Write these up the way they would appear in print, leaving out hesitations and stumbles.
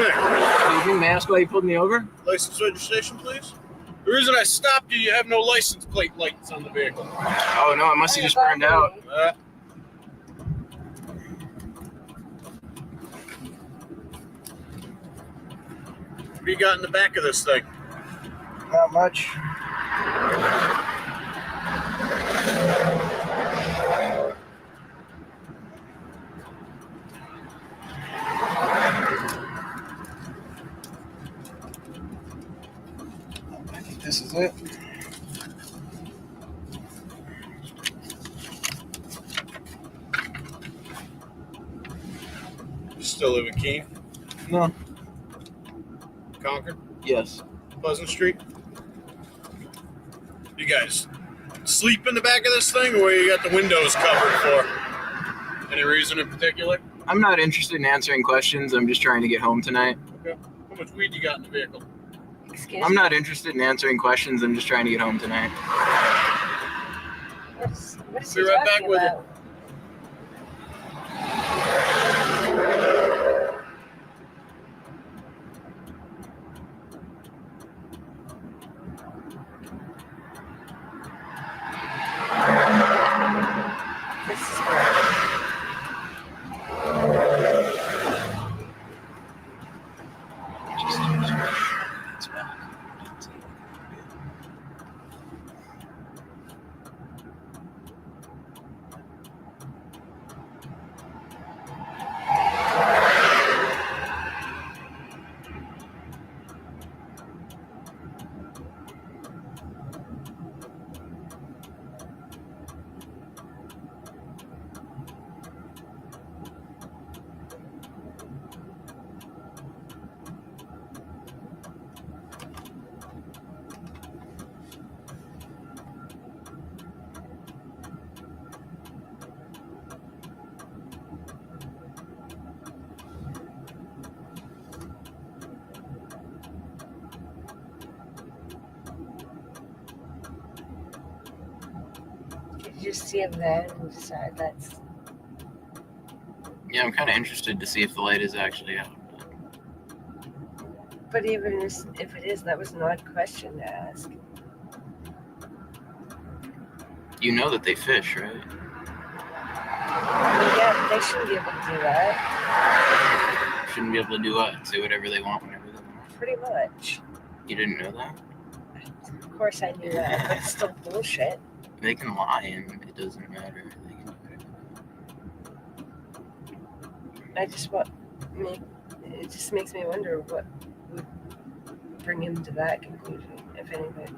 name? Evening, may I ask why you pulled me over? License registration, please. The reason I stopped you have no license plate lights on the vehicle. Oh, no, it must have just burned out. What do you got in the back of this thing? Not much. I think this is it. You still live in Keene? No. Concord? Yes. Pleasant Street? You guys sleep in the back of this thing, or you got the windows covered for? Any reason in particular? I'm not interested in answering questions. I'm just trying to get home tonight. Okay. How much weed you got in the vehicle? I'm not interested in answering questions. I'm just trying to get home tonight. What is Be he right back talking with about? This is great. Did you just see him then and decide that's... Yeah, I'm kind of interested to see if the light is actually out. But even if it is, that was an odd question to ask. You know that they fish, right? Yeah, but they shouldn't be able to do that. Shouldn't be able to do what? Say whatever they want whenever they want. Pretty much. You didn't know that? Of course I knew that, but it's still bullshit. They can lie and it doesn't matter. They can do it. I just it just makes me wonder what would bring him to that conclusion, if anything.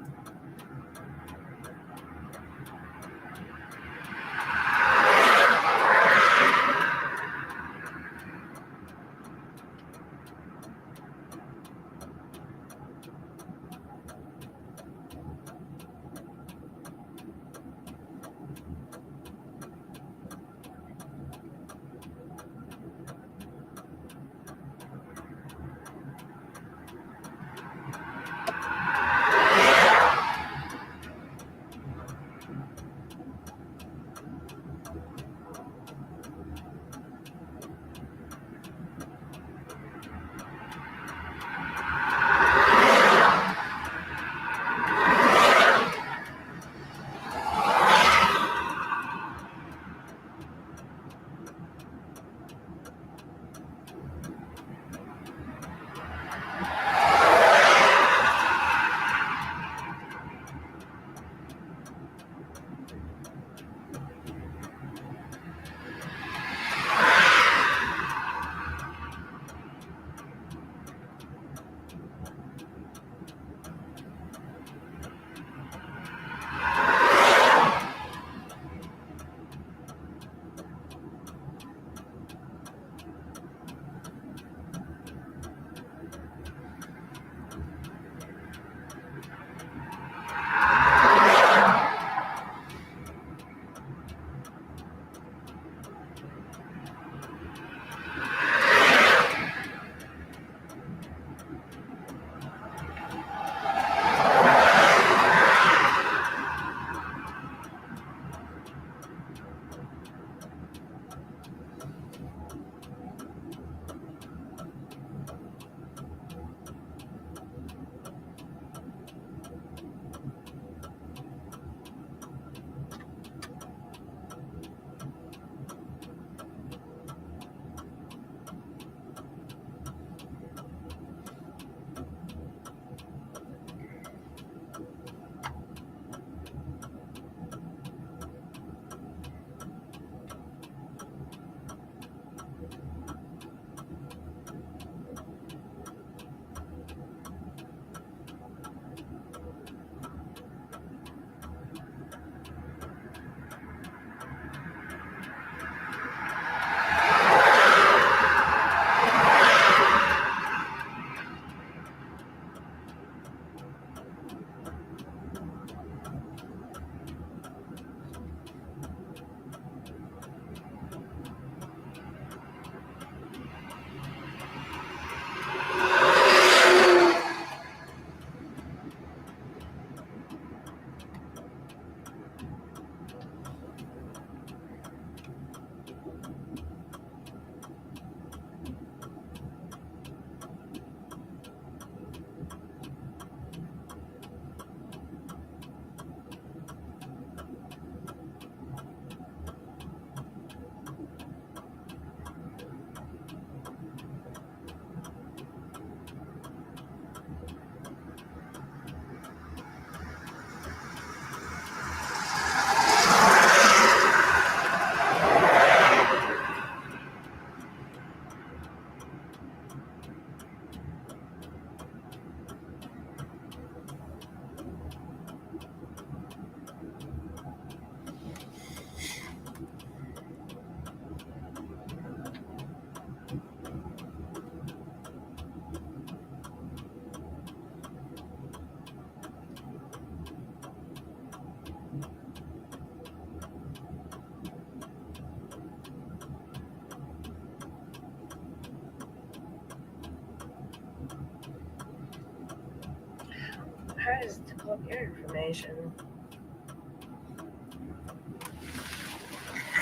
pull up your information.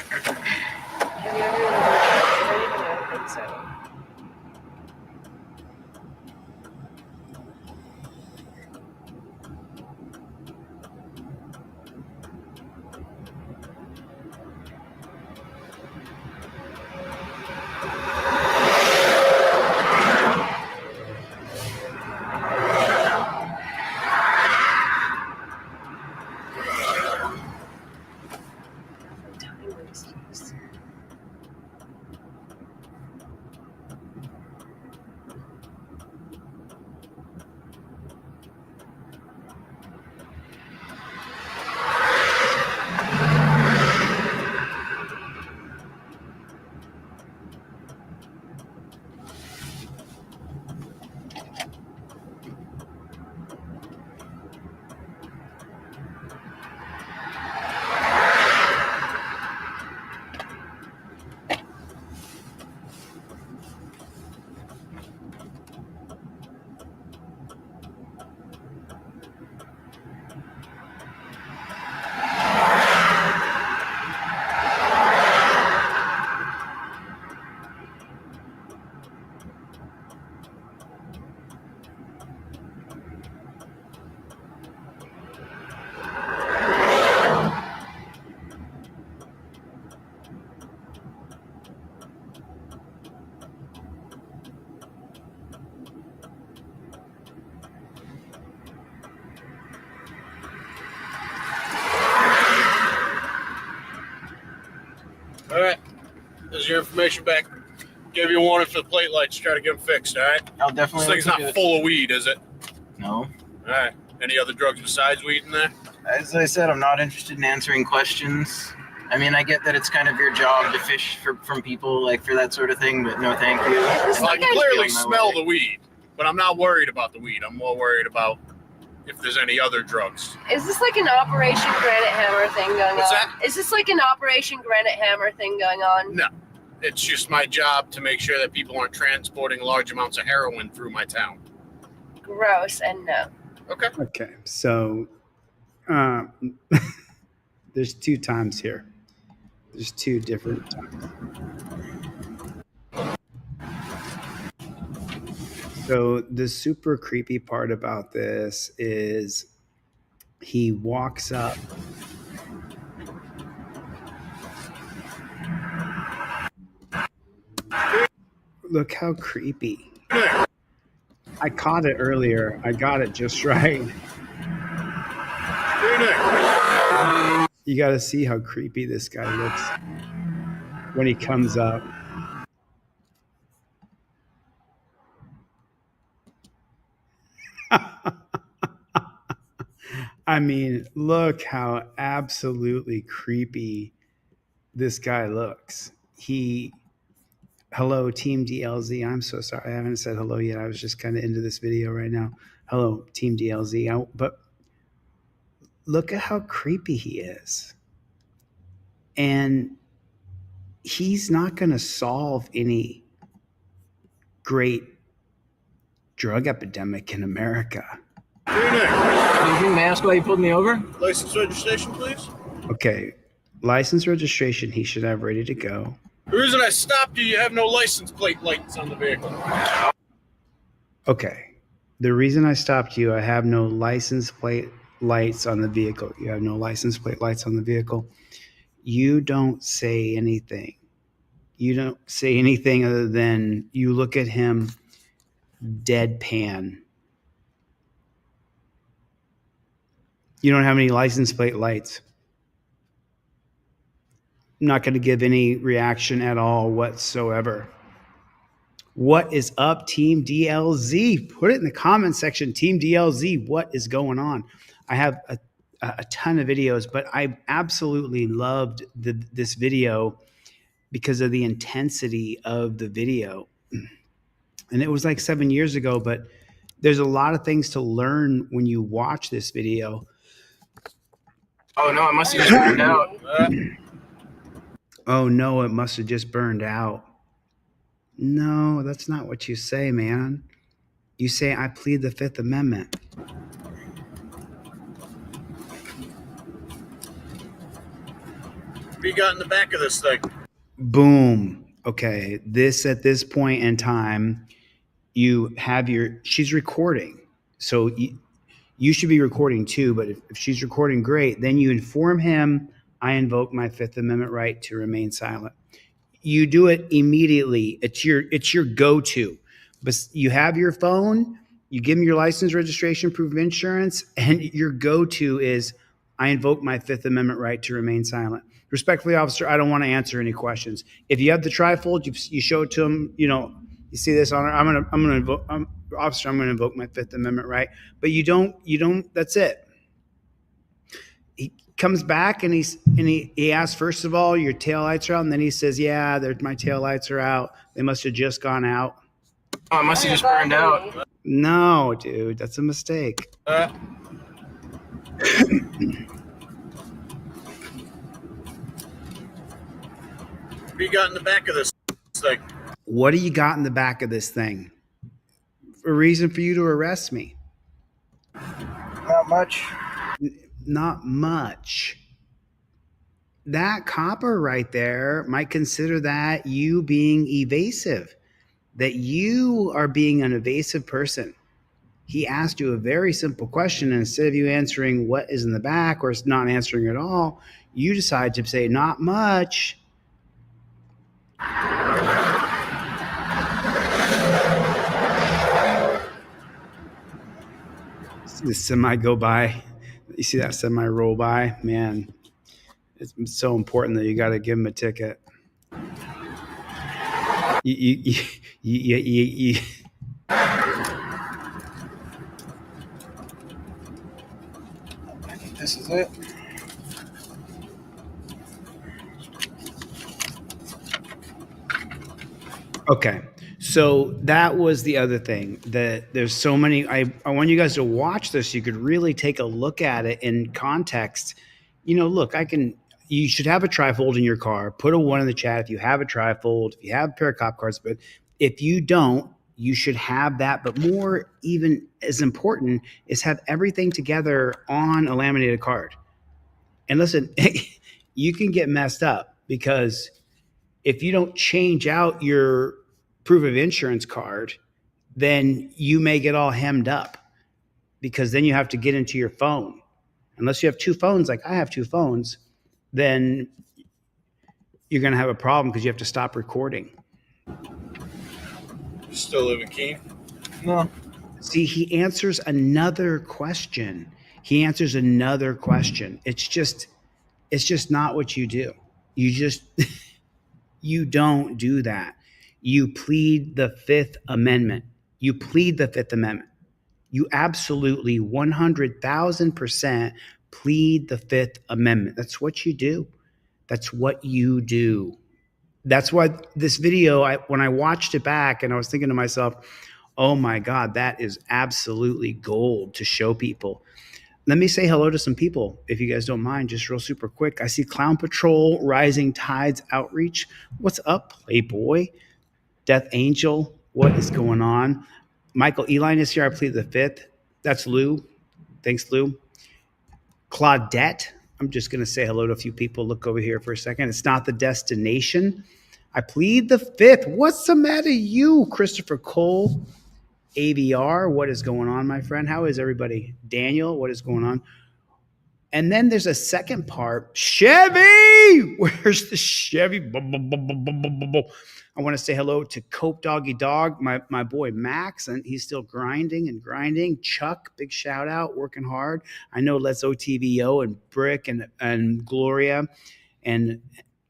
Have you ever even I don't think so. Time wasters. All right. There's your information back. Give you a warning for the plate lights. Try to get them fixed, all right? I'll This definitely. thing's look not into it. full of weed, is it? No. All right. Any other drugs besides weed in there? As I said, I'm not interested in answering questions. I mean, I get that it's kind of your job to fish from people, like, for that sort of thing, but no thank you. It's Well, I like can I- clearly Feel my smell way. the weed, but I'm not worried about the weed. I'm more worried about if there's any other drugs. Is this like an Operation Granite Hammer thing going What's on? that? Is this like an Operation Granite Hammer thing going on? No. It's just my job to make sure that people aren't transporting large amounts of heroin through my town. Gross and no. Okay. Okay, so there's two times here. There's two different times. So the super creepy part about this is he walks up. Look how creepy. I caught it earlier. I got it just right. You got to see how creepy this guy looks when he comes up. I mean, look how absolutely creepy this guy looks. Hello, Team DLZ. I'm so sorry. I haven't said hello yet. I was just kind of into this video right now. Hello, Team DLZ. But look at how creepy he is. And he's not going to solve any great drug epidemic in America. Anything to ask why you pulled me over? License registration, please. Okay, license registration he should have ready to go. The reason I stopped you have no license plate lights on the vehicle. Okay, the reason I stopped you, I have no license plate lights on the vehicle. You have no license plate lights on the vehicle. You don't say anything. You don't say anything other than you look at him deadpan. You don't have any license plate lights. I'm not going to give any reaction at all whatsoever. What is up, Team DLZ? Put it in the comment section, Team DLZ. What is going on? I have a ton of videos, but I absolutely loved this video because of the intensity of the video. And it was like 7 years ago, but there's a lot of things to learn when you watch this video. Oh no, it must have just burned out. Oh no, it must have just burned out. No, that's not what you say, man. You say, I plead the Fifth Amendment. What do you got in the back of this thing? Boom. Okay. At this point in time, you have she's recording. So you should be recording too, but if she's recording, great. Then you inform him, I invoke my Fifth Amendment right to remain silent. You do it immediately. It's your go-to. But you have your phone, you give him your license, registration, proof of insurance, and your go-to is, I invoke my Fifth Amendment right to remain silent. Respectfully, officer, I don't want to answer any questions. If you have the trifold, you show it to him. You know, you see this on. I'm gonna invoke, officer. I'm gonna invoke my Fifth Amendment right. But you don't. That's it. He comes back and he asks, first of all, your tail lights are out, and then he says, yeah, my tail lights are out. They must have just gone out. Oh, it must have just burned out. No, dude, that's a mistake. What do you got in the back of this thing? What do you got in the back of this thing? A reason for you to arrest me? Not much. Not much. That copper right there might consider that you being evasive, that you are being an evasive person. He asked you a very simple question, and instead of you answering what is in the back or not answering at all, you decide to say, not much. See the semi go by. You see that semi roll by? Man, it's so important that you got to give him a ticket. You I think this is it. Okay. So that was the other thing, that there's so many. I want you guys to watch this. You could really take a look at it in context. You know, look, you should have a trifold in your car. Put a 1 in the chat if you have a trifold, if you have a pair of cop cars. But if you don't, you should have that. But more, even as important, is have everything together on a laminated card. And listen, you can get messed up, because if you don't change out your proof of insurance card, then you may get all hemmed up, because then you have to get into your phone. Unless you have 2 phones, like I have 2 phones, then you're going to have a problem, because you have to stop recording. You still live in Keene? No. See, he answers another question. It's just not what you do. You don't do that. You plead the Fifth Amendment. You absolutely 100,000% plead the Fifth Amendment. That's what you do. That's why this video, when I watched it back, and I was thinking to myself, oh my God, that is absolutely gold to show people. Let me say hello to some people, if you guys don't mind, just real super quick. I see Clown Patrol, Rising Tides Outreach. What's up, Playboy? Death Angel, what is going on? Michael Eline is here. I plead the Fifth. That's Lou. Thanks, Lou. Claudette. I'm just going to say hello to a few people. Look over here for a second. It's not the destination. I plead the Fifth. What's the matter, you? Christopher Cole. AVR, what is going on, my friend? How is everybody? Daniel, what is going on? And then there's a second part. Chevy! Where's the Chevy? I want to say hello to Cope Doggy Dog, my boy Max, and he's still grinding. Chuck, big shout out, working hard. I know Let's OTVO and Brick and Gloria and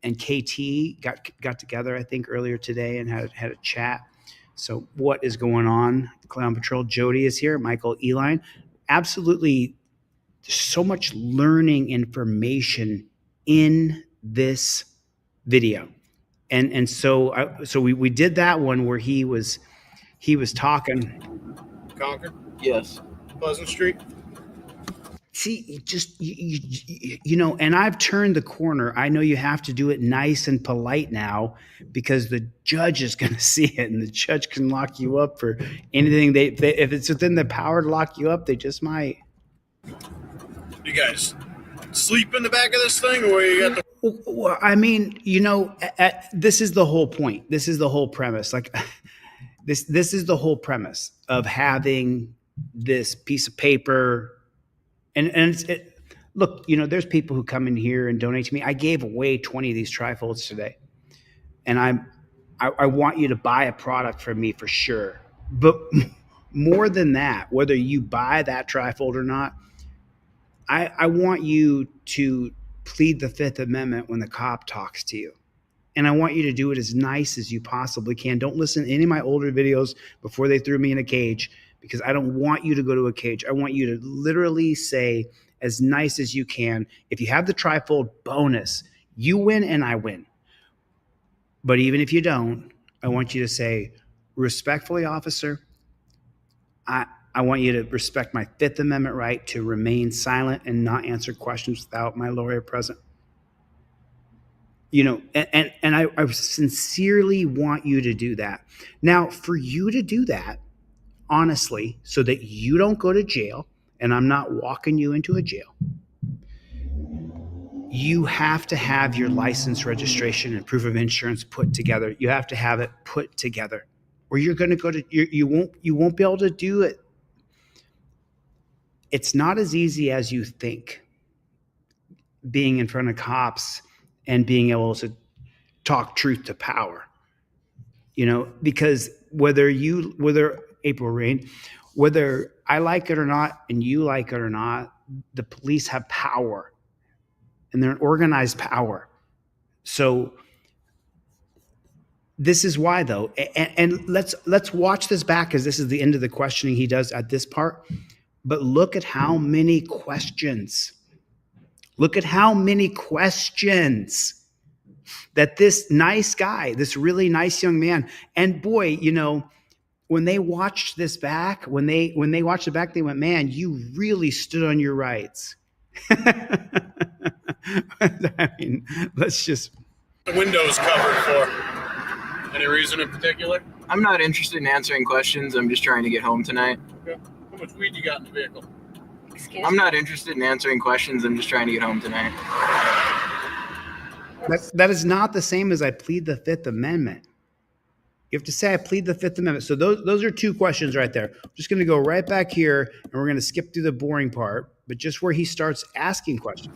KT got together, I think, earlier today and had a chat. So what is going on? Clown Patrol. Jody is here. Michael Eline. Absolutely so much learning information in this video. And so we did that one where he was talking. Concord? Yes. Pleasant Street? See, you know, and I've turned the corner. I know you have to do it nice and polite now, because the judge is going to see it, and the judge can lock you up for anything. If it's within their power to lock you up, they just might. You guys sleep in the back of this thing, or you got the Well, I mean, this is the whole point. This is the whole premise. Like this is the whole premise of having this piece of paper. Look, there's people who come in here and donate to me. I gave away 20 of these trifolds today, and I want you to buy a product from me for sure. But more than that, whether you buy that trifold or not, I want you to plead the Fifth Amendment when the cop talks to you. And I want you to do it as nice as you possibly can. Don't listen to any of my older videos before they threw me in a cage, because I don't want you to go to a cage. I want you to literally say as nice as you can. If you have the trifold, bonus. You win and I win. But even if you don't, I want you to say, respectfully, officer, I want you to respect my Fifth Amendment right to remain silent and not answer questions without my lawyer present. And I sincerely want you to do that. Now, for you to do that, honestly, so that you don't go to jail, and I'm not walking you into a jail, you have to have your license, registration, and proof of insurance put together. You have to have it put together, or you're going to go to you won't be able to do it. It's not as easy as you think, being in front of cops and being able to talk truth to power. Because whether April Rain, whether I like it or not, and you like it or not, the police have power, and they're an organized power. So this is why, though, and let's watch this back, because this is the end of the questioning he does at this part. But look at how many questions. Look at how many questions that this nice guy, this really nice young man, and boy, when they watched this back, when they watched it back, they went, man, you really stood on your rights. I mean, let's just. The windows covered for any reason in particular? I'm not interested in answering questions. I'm just trying to get home tonight. Okay. How much weed you got in the vehicle? Excuse I'm me? not interested in answering questions. I'm just trying to get home tonight. That is not the same as I plead the Fifth Amendment. You have to say I plead the Fifth Amendment. So those are two questions right there. I'm just going to go right back here, and we're going to skip through the boring part, but just where he starts asking questions.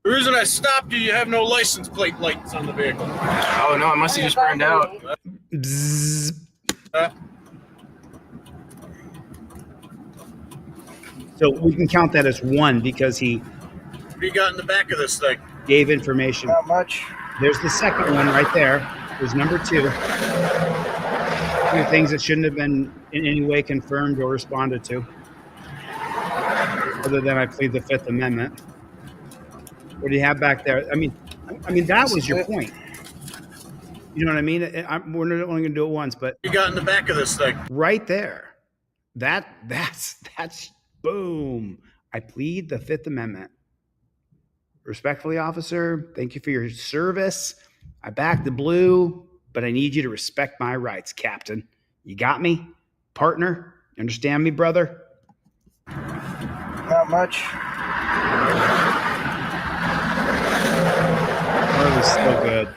The reason I stopped you, you have no license plate lights on the vehicle. Oh no, it must have just burned out. Bzzz. So we can count that as one because he What do you got in the back of this thing? gave information. Not much. There's the second one right there. There's number two. Two things that shouldn't have been in any way confirmed or responded to, other than I plead the Fifth Amendment. What do you have back there? I mean, that was your point. You know what I mean? We're not only going to do it once, but What you got in the back of this thing? right there, that's boom. I plead the Fifth Amendment. Respectfully, officer, thank you for your service. I back the blue, but I need you to respect my rights, Captain. You got me? Partner? You understand me, brother? Not much. That was so good.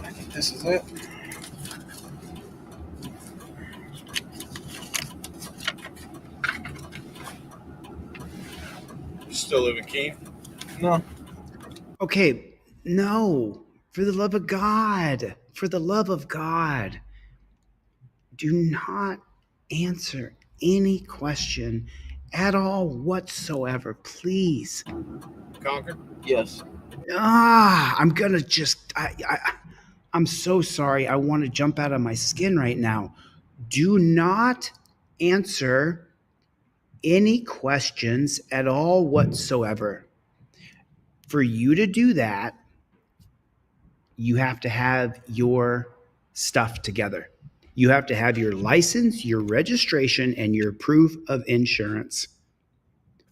I think this is it. You still live in Keene? No. Okay, no, for the love of God, do not answer any question at all whatsoever, please. Concord? Yes. I'm so sorry. I want to jump out of my skin right now. Do not answer any questions at all whatsoever. For you to do that, you have to have your stuff together. You have to have your license, your registration, and your proof of insurance.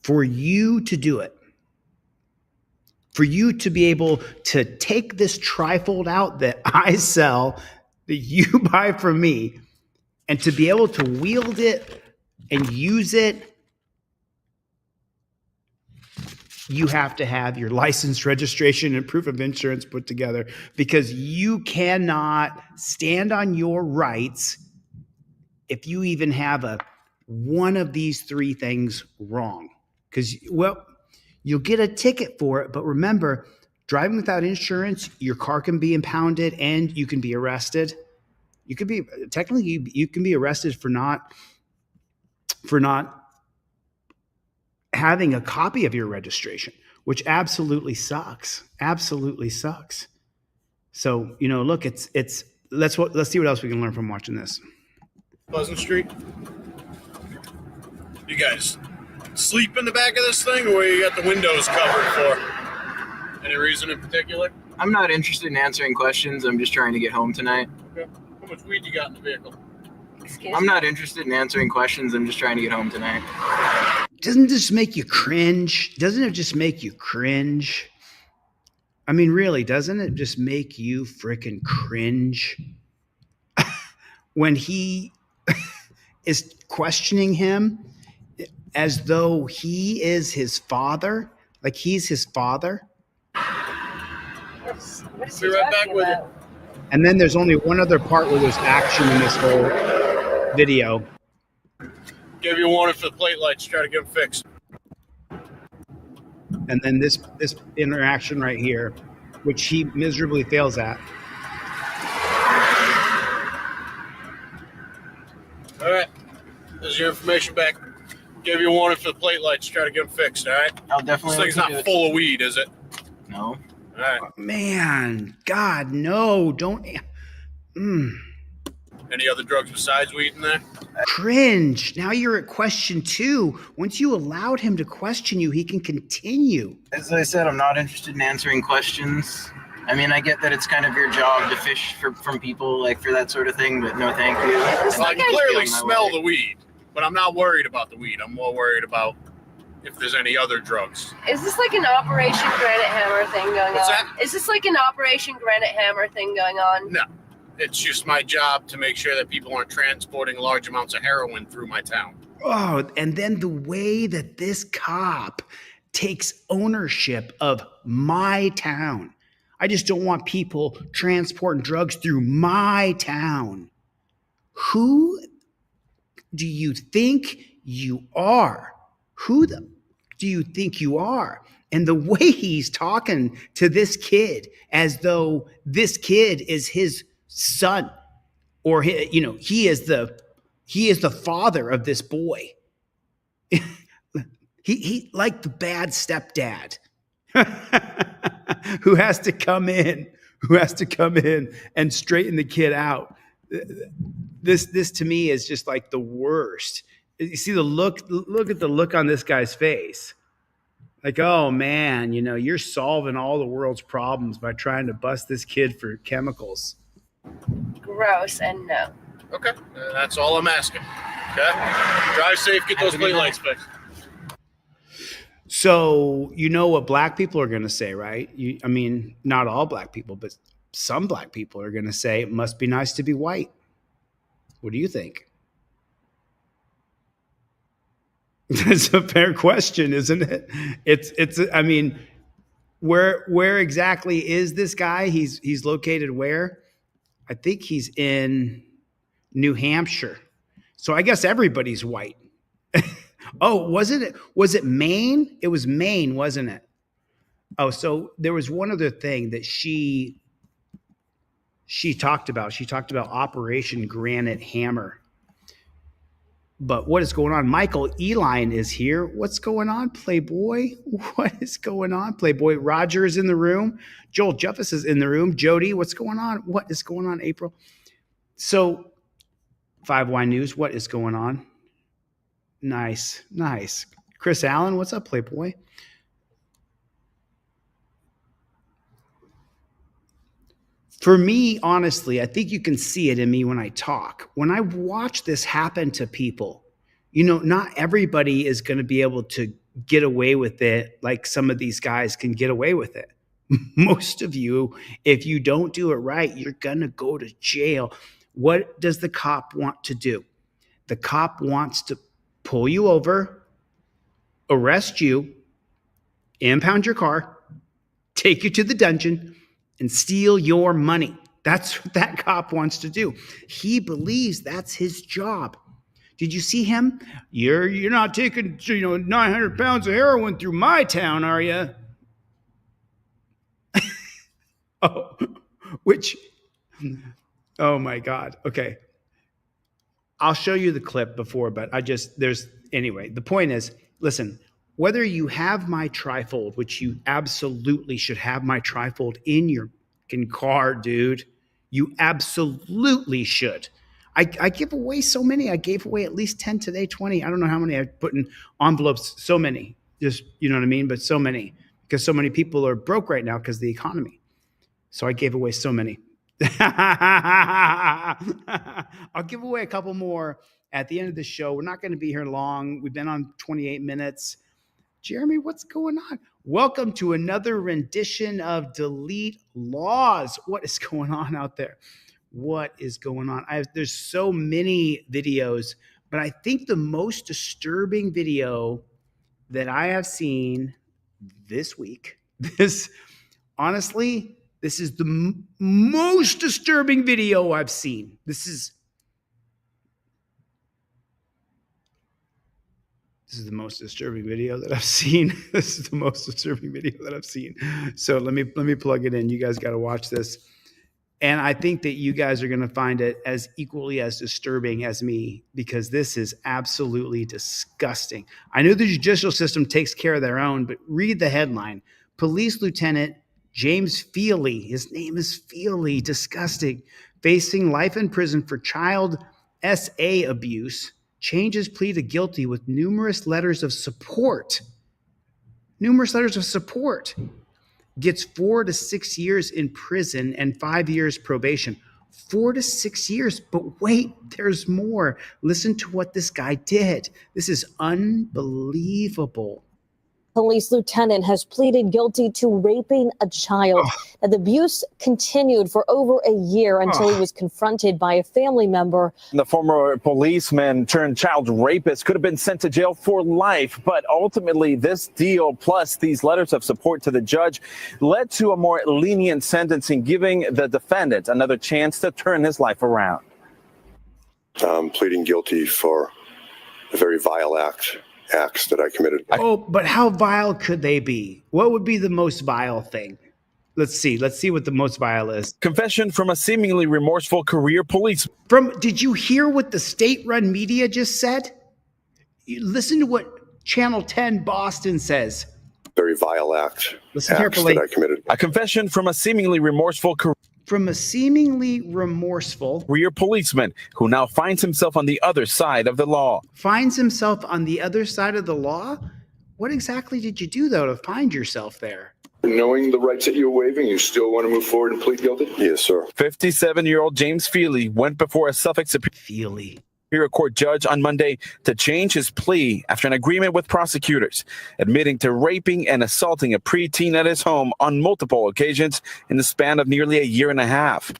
For you to do it, for you to be able to take this trifold out that I sell, that you buy from me, And to be able to wield it and use it, you have to have your license, registration, and proof of insurance put together, because you cannot stand on your rights if you even have one of these three things wrong. Because, well, you'll get a ticket for it, but remember, driving without insurance, your car can be impounded and you can be arrested. You could be technically you can be arrested for not having a copy of your registration, which absolutely sucks. Absolutely sucks. So, look, let's see what else we can learn from watching this. Pleasant Street. You guys sleep in the back of this thing, or you got the windows covered for? Any reason in particular? I'm not interested in answering questions. I'm just trying to get home tonight. Okay. How much weed you got in the vehicle? Excuse I'm me? not interested in answering questions. I'm just trying to get home tonight. Doesn't this make you cringe? Doesn't it just make you cringe? I mean, really, doesn't it just make you freaking cringe when he is questioning him as though he is his father? Like he's his father? What is Be he right back talking with you. about? And then there's only one other part where there's action in this whole video. Give you a warning for the plate lights. Try to get them fixed. And then this interaction right here, which he miserably fails at. All right. There's your information back. Give you a warning for the plate lights. Try to get them fixed. All right. I'll This definitely thing's look not into it. full of weed, is it? No. All right. Man, God, no, don't. Any other drugs besides weed in there? Cringe. Now you're at question 2. Once you allowed him to question you, he can continue. As I said, I'm not interested in answering questions. I mean, I get that it's kind of your job to fish from people like for that sort of thing, but no, thank you. It's Well, I like can I clearly feel my smell way. the weed, but I'm not worried about the weed. I'm more worried about if there's any other drugs. Is this like an Operation Granite Hammer thing going What's on? that? Is this like an Operation Granite Hammer thing going on? No. It's just my job to make sure that people aren't transporting large amounts of heroin through my town. Oh, and then the way that this cop takes ownership of my town. I just don't want people transporting drugs through my town. Who do you think you are? Who do you think you are? And the way he's talking to this kid as though this kid is his son, or he is the father of this boy. he like the bad stepdad who has to come in and straighten the kid out. This to me is just like the worst. You see the look at the look on this guy's face. Like, oh man, you're solving all the world's problems by trying to bust this kid for chemicals. Gross and no. Okay. That's all I'm asking. Okay? Drive safe, get those Have a good plate night. lights fixed. So you know what black people are going to say, right? I mean, not all black people, but some black people are going to say it must be nice to be white. What do you think? That's a fair question, isn't it? It's. I mean, where exactly is this guy? He's located where? I think he's in New Hampshire. So I guess everybody's white. Oh, was it Maine? It was Maine, wasn't it? Oh, so there was one other thing that she talked about. She talked about Operation Granite Hammer. But what is going on? Michael Eline is here. What's going on, Playboy? What is going on, Playboy? Roger is in the room. Joel Jeffus is in the room. Jody, what's going on? What is going on, April? So, 5Y News, what is going on? Nice. Chris Allen, what's up, Playboy? For me, honestly, I think you can see it in me when I talk. When I watch this happen to people, not everybody is going to be able to get away with it like some of these guys can get away with it. Most of you, if you don't do it right, you're going to go to jail. What does the cop want to do? The cop wants to pull you over, arrest you, impound your car, take you to the dungeon, and steal your money. That's what that cop wants to do. He believes that's his job. Did you see him? You're not taking 900 pounds of heroin through my town, are you? Oh, oh my God. Okay. I'll show you the clip before, but anyway, the point is, listen, whether you have my trifold, which you absolutely should have my trifold in your car, dude, you absolutely should. I give away so many. I gave away at least 10 today, 20. I don't know how many I put in envelopes. So many, just, you know what I mean? But so many, because so many people are broke right now because of the economy. So I gave away so many. I'll give away a couple more at the end of the show. We're not going to be here long. We've been on 28 minutes. Jeremy, what's going on? Welcome to another rendition of Delete Laws. What is going on out there? What is going on? There's so many videos, but I think the most disturbing video that I have seen this week, honestly, this is the most disturbing video I've seen. This is the most disturbing video that I've seen. This is the most disturbing video that I've seen. So let me plug it in. You guys got to watch this. And I think that you guys are going to find it as equally as disturbing as me, because this is absolutely disgusting. I know the judicial system takes care of their own, but read the headline. Police Lieutenant James Feely, his name is Feely, disgusting, facing life in prison for child SA abuse, changes plea to guilty with numerous letters of support. Gets 4 to 6 years in prison and 5 years probation. 4 to 6 years. But wait, there's more. Listen to what this guy did. This is unbelievable. Police lieutenant has pleaded guilty to raping a child. And the abuse continued for over a year until he was confronted by a family member. The former policeman turned child rapist could have been sent to jail for life, but ultimately this deal plus these letters of support to the judge led to a more lenient sentencing, giving the defendant another chance to turn his life around. Pleading guilty for a very vile acts that I committed. Oh, but how vile could they be? What would be the most vile thing? Let's see what the most vile is. Confession from a seemingly remorseful career policeman. Did you hear what the state-run media just said? Listen to what Channel 10 Boston says. Very vile acts carefully. that I committed. A confession from a seemingly remorseful career policeman who now finds himself on the other side of the law. Finds himself on the other side of the law? What exactly did you do, though, to find yourself there? Knowing the rights that you're waiving, you still want to move forward and plead guilty? Yes, sir. 57-year-old James Feely went before a Suffolk Superior Court judge on Monday to change his plea after an agreement with prosecutors, admitting to raping and assaulting a preteen at his home on multiple occasions in the span of nearly a year and a half.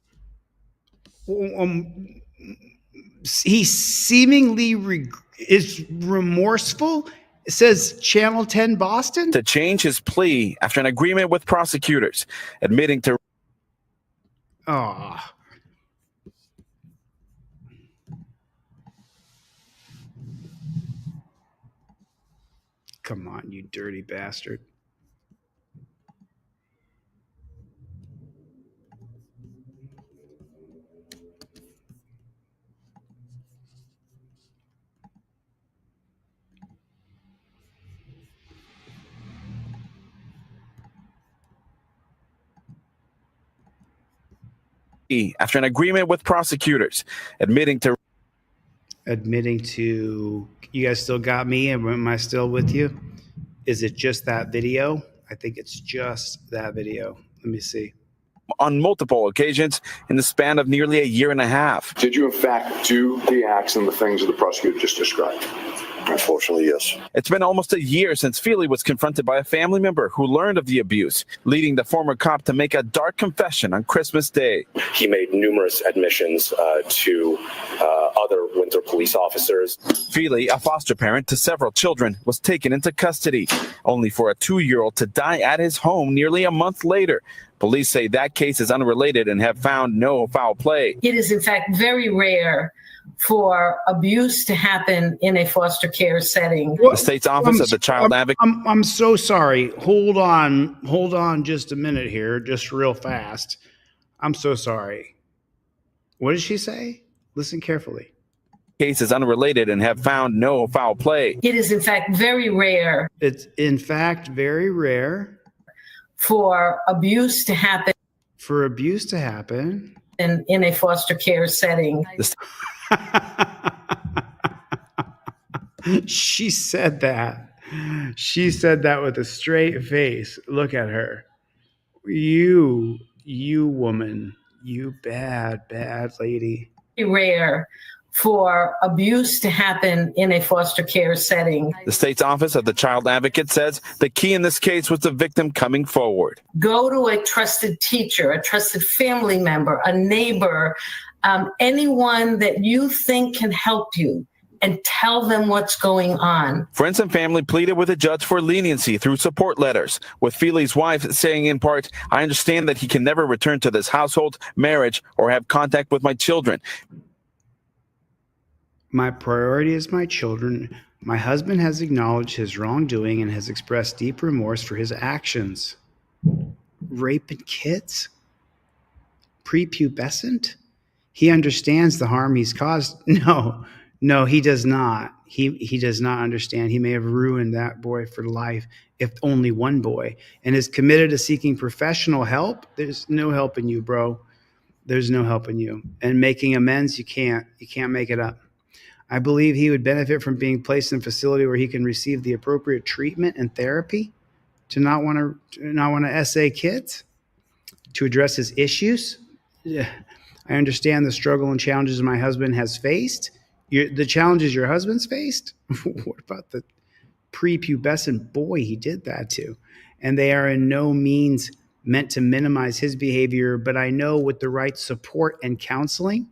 He seemingly is remorseful, says Channel 10 Boston. To change his plea after an agreement with prosecutors, admitting to... Come on, you dirty bastard. After an agreement with prosecutors, admitting to... You guys still got me? Am I still with you? Is it just that video? I think it's just that video. Let me see. On multiple occasions in the span of nearly a year and a half. Did you, in fact, do the acts and the things that the prosecutor just described? Unfortunately, yes. It's been almost a year since Feely was confronted by a family member who learned of the abuse, leading the former cop to make a dark confession on Christmas Day. He made numerous admissions to other Windsor police officers. Feely, a foster parent to several children, was taken into custody, only for a 2-year-old to die at his home nearly a month later. Police say that case is unrelated and have found no foul play. It is, in fact, very rare for abuse to happen in a foster care setting. The state's office of the child advocate. I'm so sorry. Hold on just a minute here, just real fast. I'm so sorry. What did she say? Listen carefully. Case is unrelated and have found no foul play. It is, in fact, very rare. It's in fact very rare for abuse to happen. For abuse to happen in a foster care setting. She said that. She said that with a straight face. Look at her. You woman, you bad lady. Very rare for abuse to happen in a foster care setting. The state's office of the child advocate says the key in this case was the victim coming forward. Go to a trusted teacher, a trusted family member, a neighbor, anyone that you think can help you, and tell them what's going on. Friends and family pleaded with a judge for leniency through support letters, with Feely's wife saying in part, "I understand that he can never return to this household, marriage, or have contact with my children. My priority is my children. My husband has acknowledged his wrongdoing and has expressed deep remorse for his actions." Raping kids? Prepubescent? He understands the harm he's caused. No, he does not. He does not understand. He may have ruined that boy for life, if only one boy, and is committed to seeking professional help. There's no help in you, bro. There's no help in you. And making amends, you can't make it up. I believe he would benefit from being placed in a facility where he can receive the appropriate treatment and therapy to not want to SA kids, to address his issues. I understand the struggle and challenges my husband has faced. The challenges your husband's faced? What about the prepubescent boy he did that to? And they are in no means meant to minimize his behavior, but I know with the right support and counseling.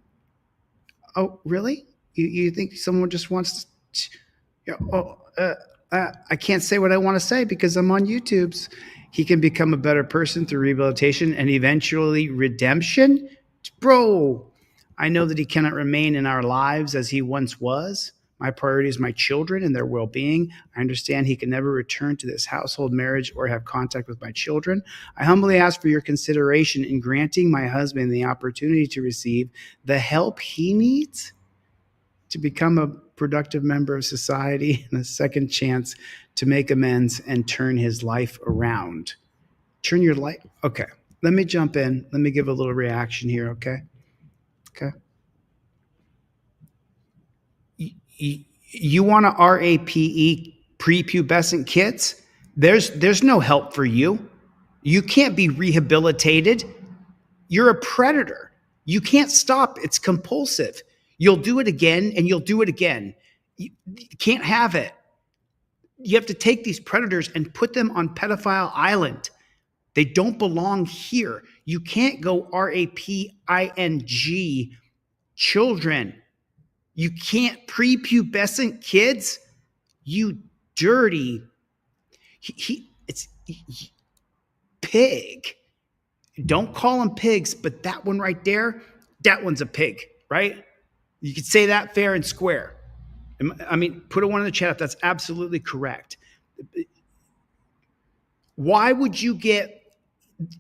Oh, really? You think someone just wants to, I can't say what I want to say because I'm on YouTube's. He can become a better person through rehabilitation and eventually redemption? Bro, I know that he cannot remain in our lives as he once was. My priority is my children and their well-being. I understand he can never return to this household, marriage, or have contact with my children. I humbly ask for your consideration in granting my husband the opportunity to receive the help he needs to become a productive member of society and a second chance to make amends and turn his life around. Turn your life. Okay, let me jump in. Let me give a little reaction here, okay? Okay. You want to RAPE prepubescent kids? There's no help for you. You can't be rehabilitated. You're a predator. You can't stop. It's compulsive. You'll do it again and you'll do it again. You can't have it. You have to take these predators and put them on Pedophile Island. They don't belong here. You can't go RAPING children. You can't prepubescent kids. You dirty. It's pig. Don't call them pigs, but that one right there, that one's a pig, right? You could say that fair and square. I mean, put a one in the chat if that's absolutely correct. Why would you get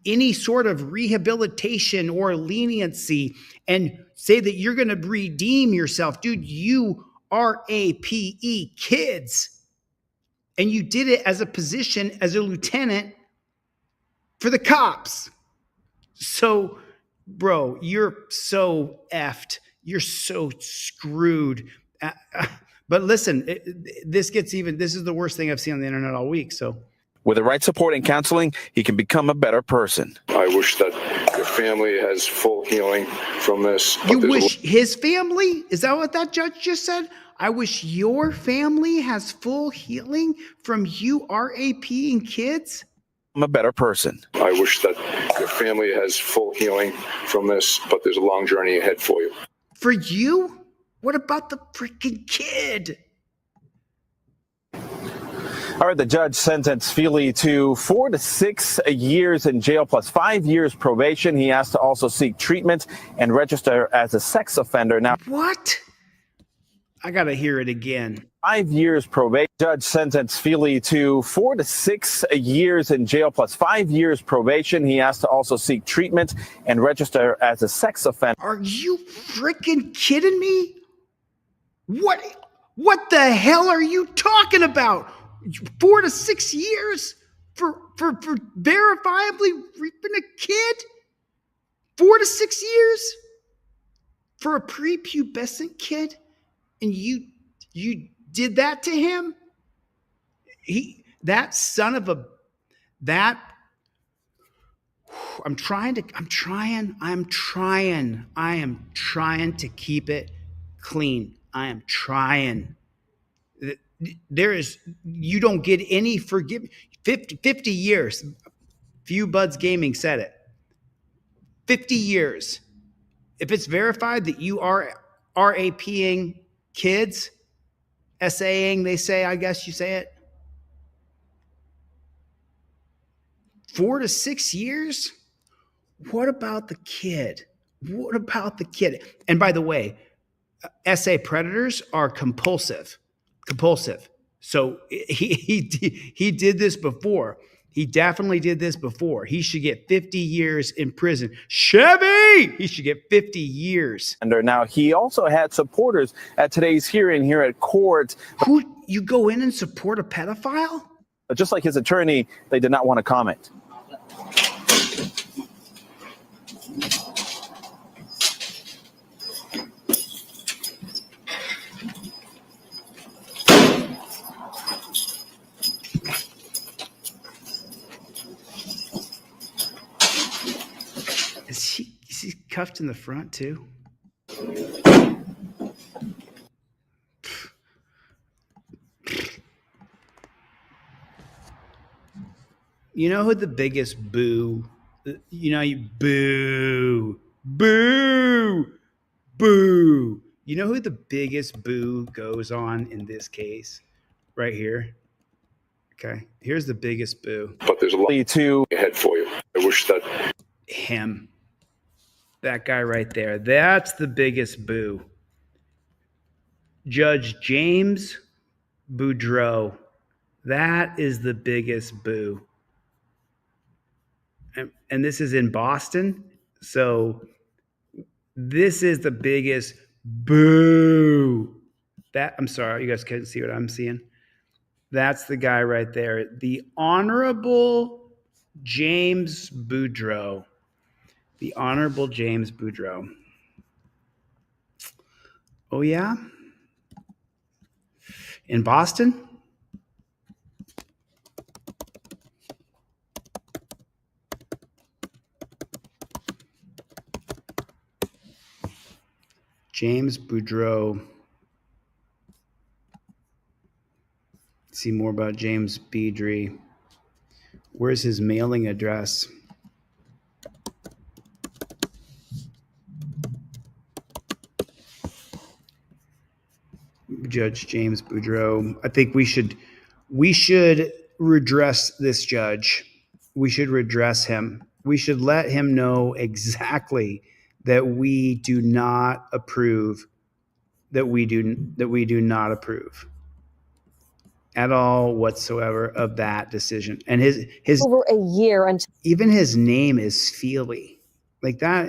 any sort of rehabilitation or leniency and say that you're going to redeem yourself? Dude, you RAPE kids. And you did it as a position as a lieutenant for the cops. So, bro, you're so effed. You're so screwed. But listen, this is the worst thing I've seen on the internet all week. So with the right support and counseling, he can become a better person. I wish that your family has full healing from this. You wish his family? Is that what that judge just said? I wish your family has full healing from you RAPing kids. I'm a better person. I wish that your family has full healing from this, but there's a long journey ahead for you. For you? What about the freaking kid? All right, the judge sentenced Feely to 4 to 6 years in jail plus 5 years probation. He has to also seek treatment and register as a sex offender. Now, what? I got to hear it again. 5 years probation. Judge sentenced Feely to 4 to 6 years in jail plus 5 years probation. He has to also seek treatment and register as a sex offender. Are you freaking kidding me? What the hell are you talking about? 4 to 6 years for verifiably raping a kid? 4 to 6 years for a prepubescent kid? And you did that to him? I'm trying to keep it clean. I am trying. You don't get any forgiveness. 50 years. Few Buds Gaming said it. 50 years. If it's verified that you are RAPing kids, SAing, they say, I guess you say it. 4 to 6 years? What about the kid? What about the kid? And by the way, SA predators are compulsive. So he did this before. He definitely did this before. He should get 50 years in prison. Chevy! He should get 50 years. And now he also had supporters at today's hearing here at court. Who, you go in and support a pedophile? Just like his attorney, they did not want to comment. Is he cuffed in the front too? You know who the biggest boo? You know, you boo. You know who the biggest boo goes on in this case? Right here. Okay. Here's the biggest boo. But there's a lot ahead for you. I wish that him. That guy right there. That's the biggest boo. Judge James Boudreau. That is the biggest boo. And this is in Boston. So this is the biggest boo. I'm sorry, you guys couldn't see what I'm seeing. That's the guy right there. The Honorable James Boudreau. The Honorable James Boudreau. Oh, yeah? In Boston? James Boudreau. See more about James Beedry. Where's his mailing address? Judge James Boudreau. I think we should redress this judge. We should redress him. We should let him know exactly that we do not approve, that we do not approve at all whatsoever of that decision. And his over a year until even his name is Feely. Like that,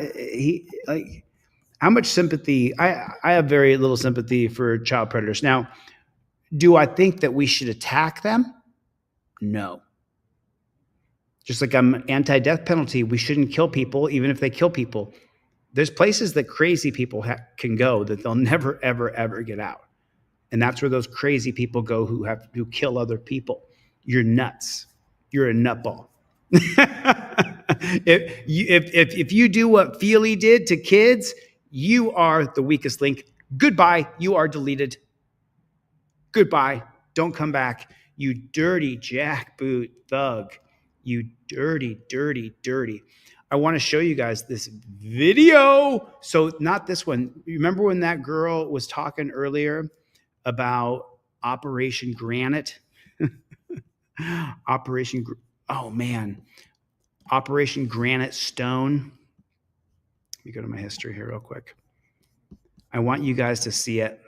how much sympathy? I have very little sympathy for child predators. Now, do I think that we should attack them? No. Just like I'm anti-death penalty, we shouldn't kill people, even if they kill people. There's places that crazy people can go that they'll never, ever, ever get out. And that's where those crazy people go who kill other people. You're nuts. You're a nutball. If you do what Feely did to kids, you are the weakest link. Goodbye. You are deleted. Goodbye. Don't come back. You dirty jackboot thug. You dirty, dirty, dirty. I want to show you guys this video. So not this one. Remember when that girl was talking earlier about Operation Granite? Operation Granite Stone. Let me go to my history here real quick. I want you guys to see it.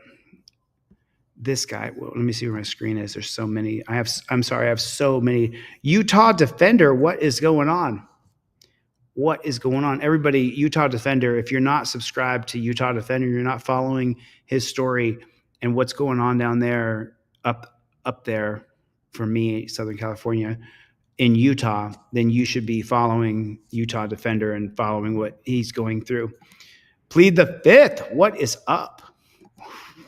This guy, well, let me see where my screen is. There's so many. I have so many. Utah Defender, what is going on? What is going on? Everybody, Utah Defender, if you're not subscribed to Utah Defender, you're not following his story and what's going on down there, up there for me, Southern California, in Utah, then you should be following Utah Defender and following what he's going through. Plead the Fifth. What is up?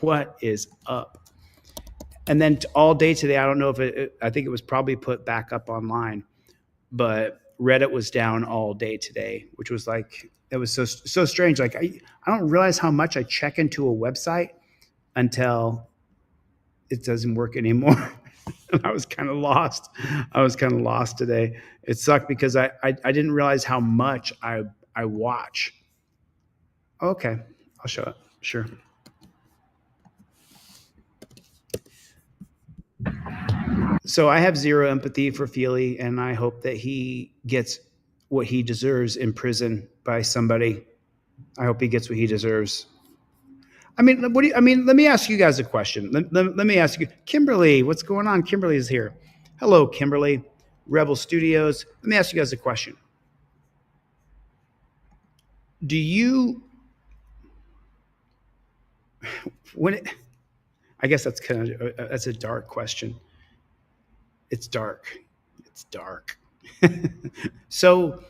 What is up? And then all day today, I don't know if I think it was probably put back up online, but Reddit was down all day today, which was like, it was so strange. Like I don't realize how much I check into a website until it doesn't work anymore. I was kind of lost. Today. It sucked because I didn't realize how much I watch. Okay, I'll show it. Sure. So I have zero empathy for Feely, and I hope that he gets what he deserves in prison by somebody. I hope he gets what he deserves. I mean, let me ask you guys a question. Let me ask you, Kimberly, what's going on? Kimberly is here. Hello, Kimberly, Rebel Studios. Let me ask you guys a question. Do you, I guess that's that's a dark question. It's dark. So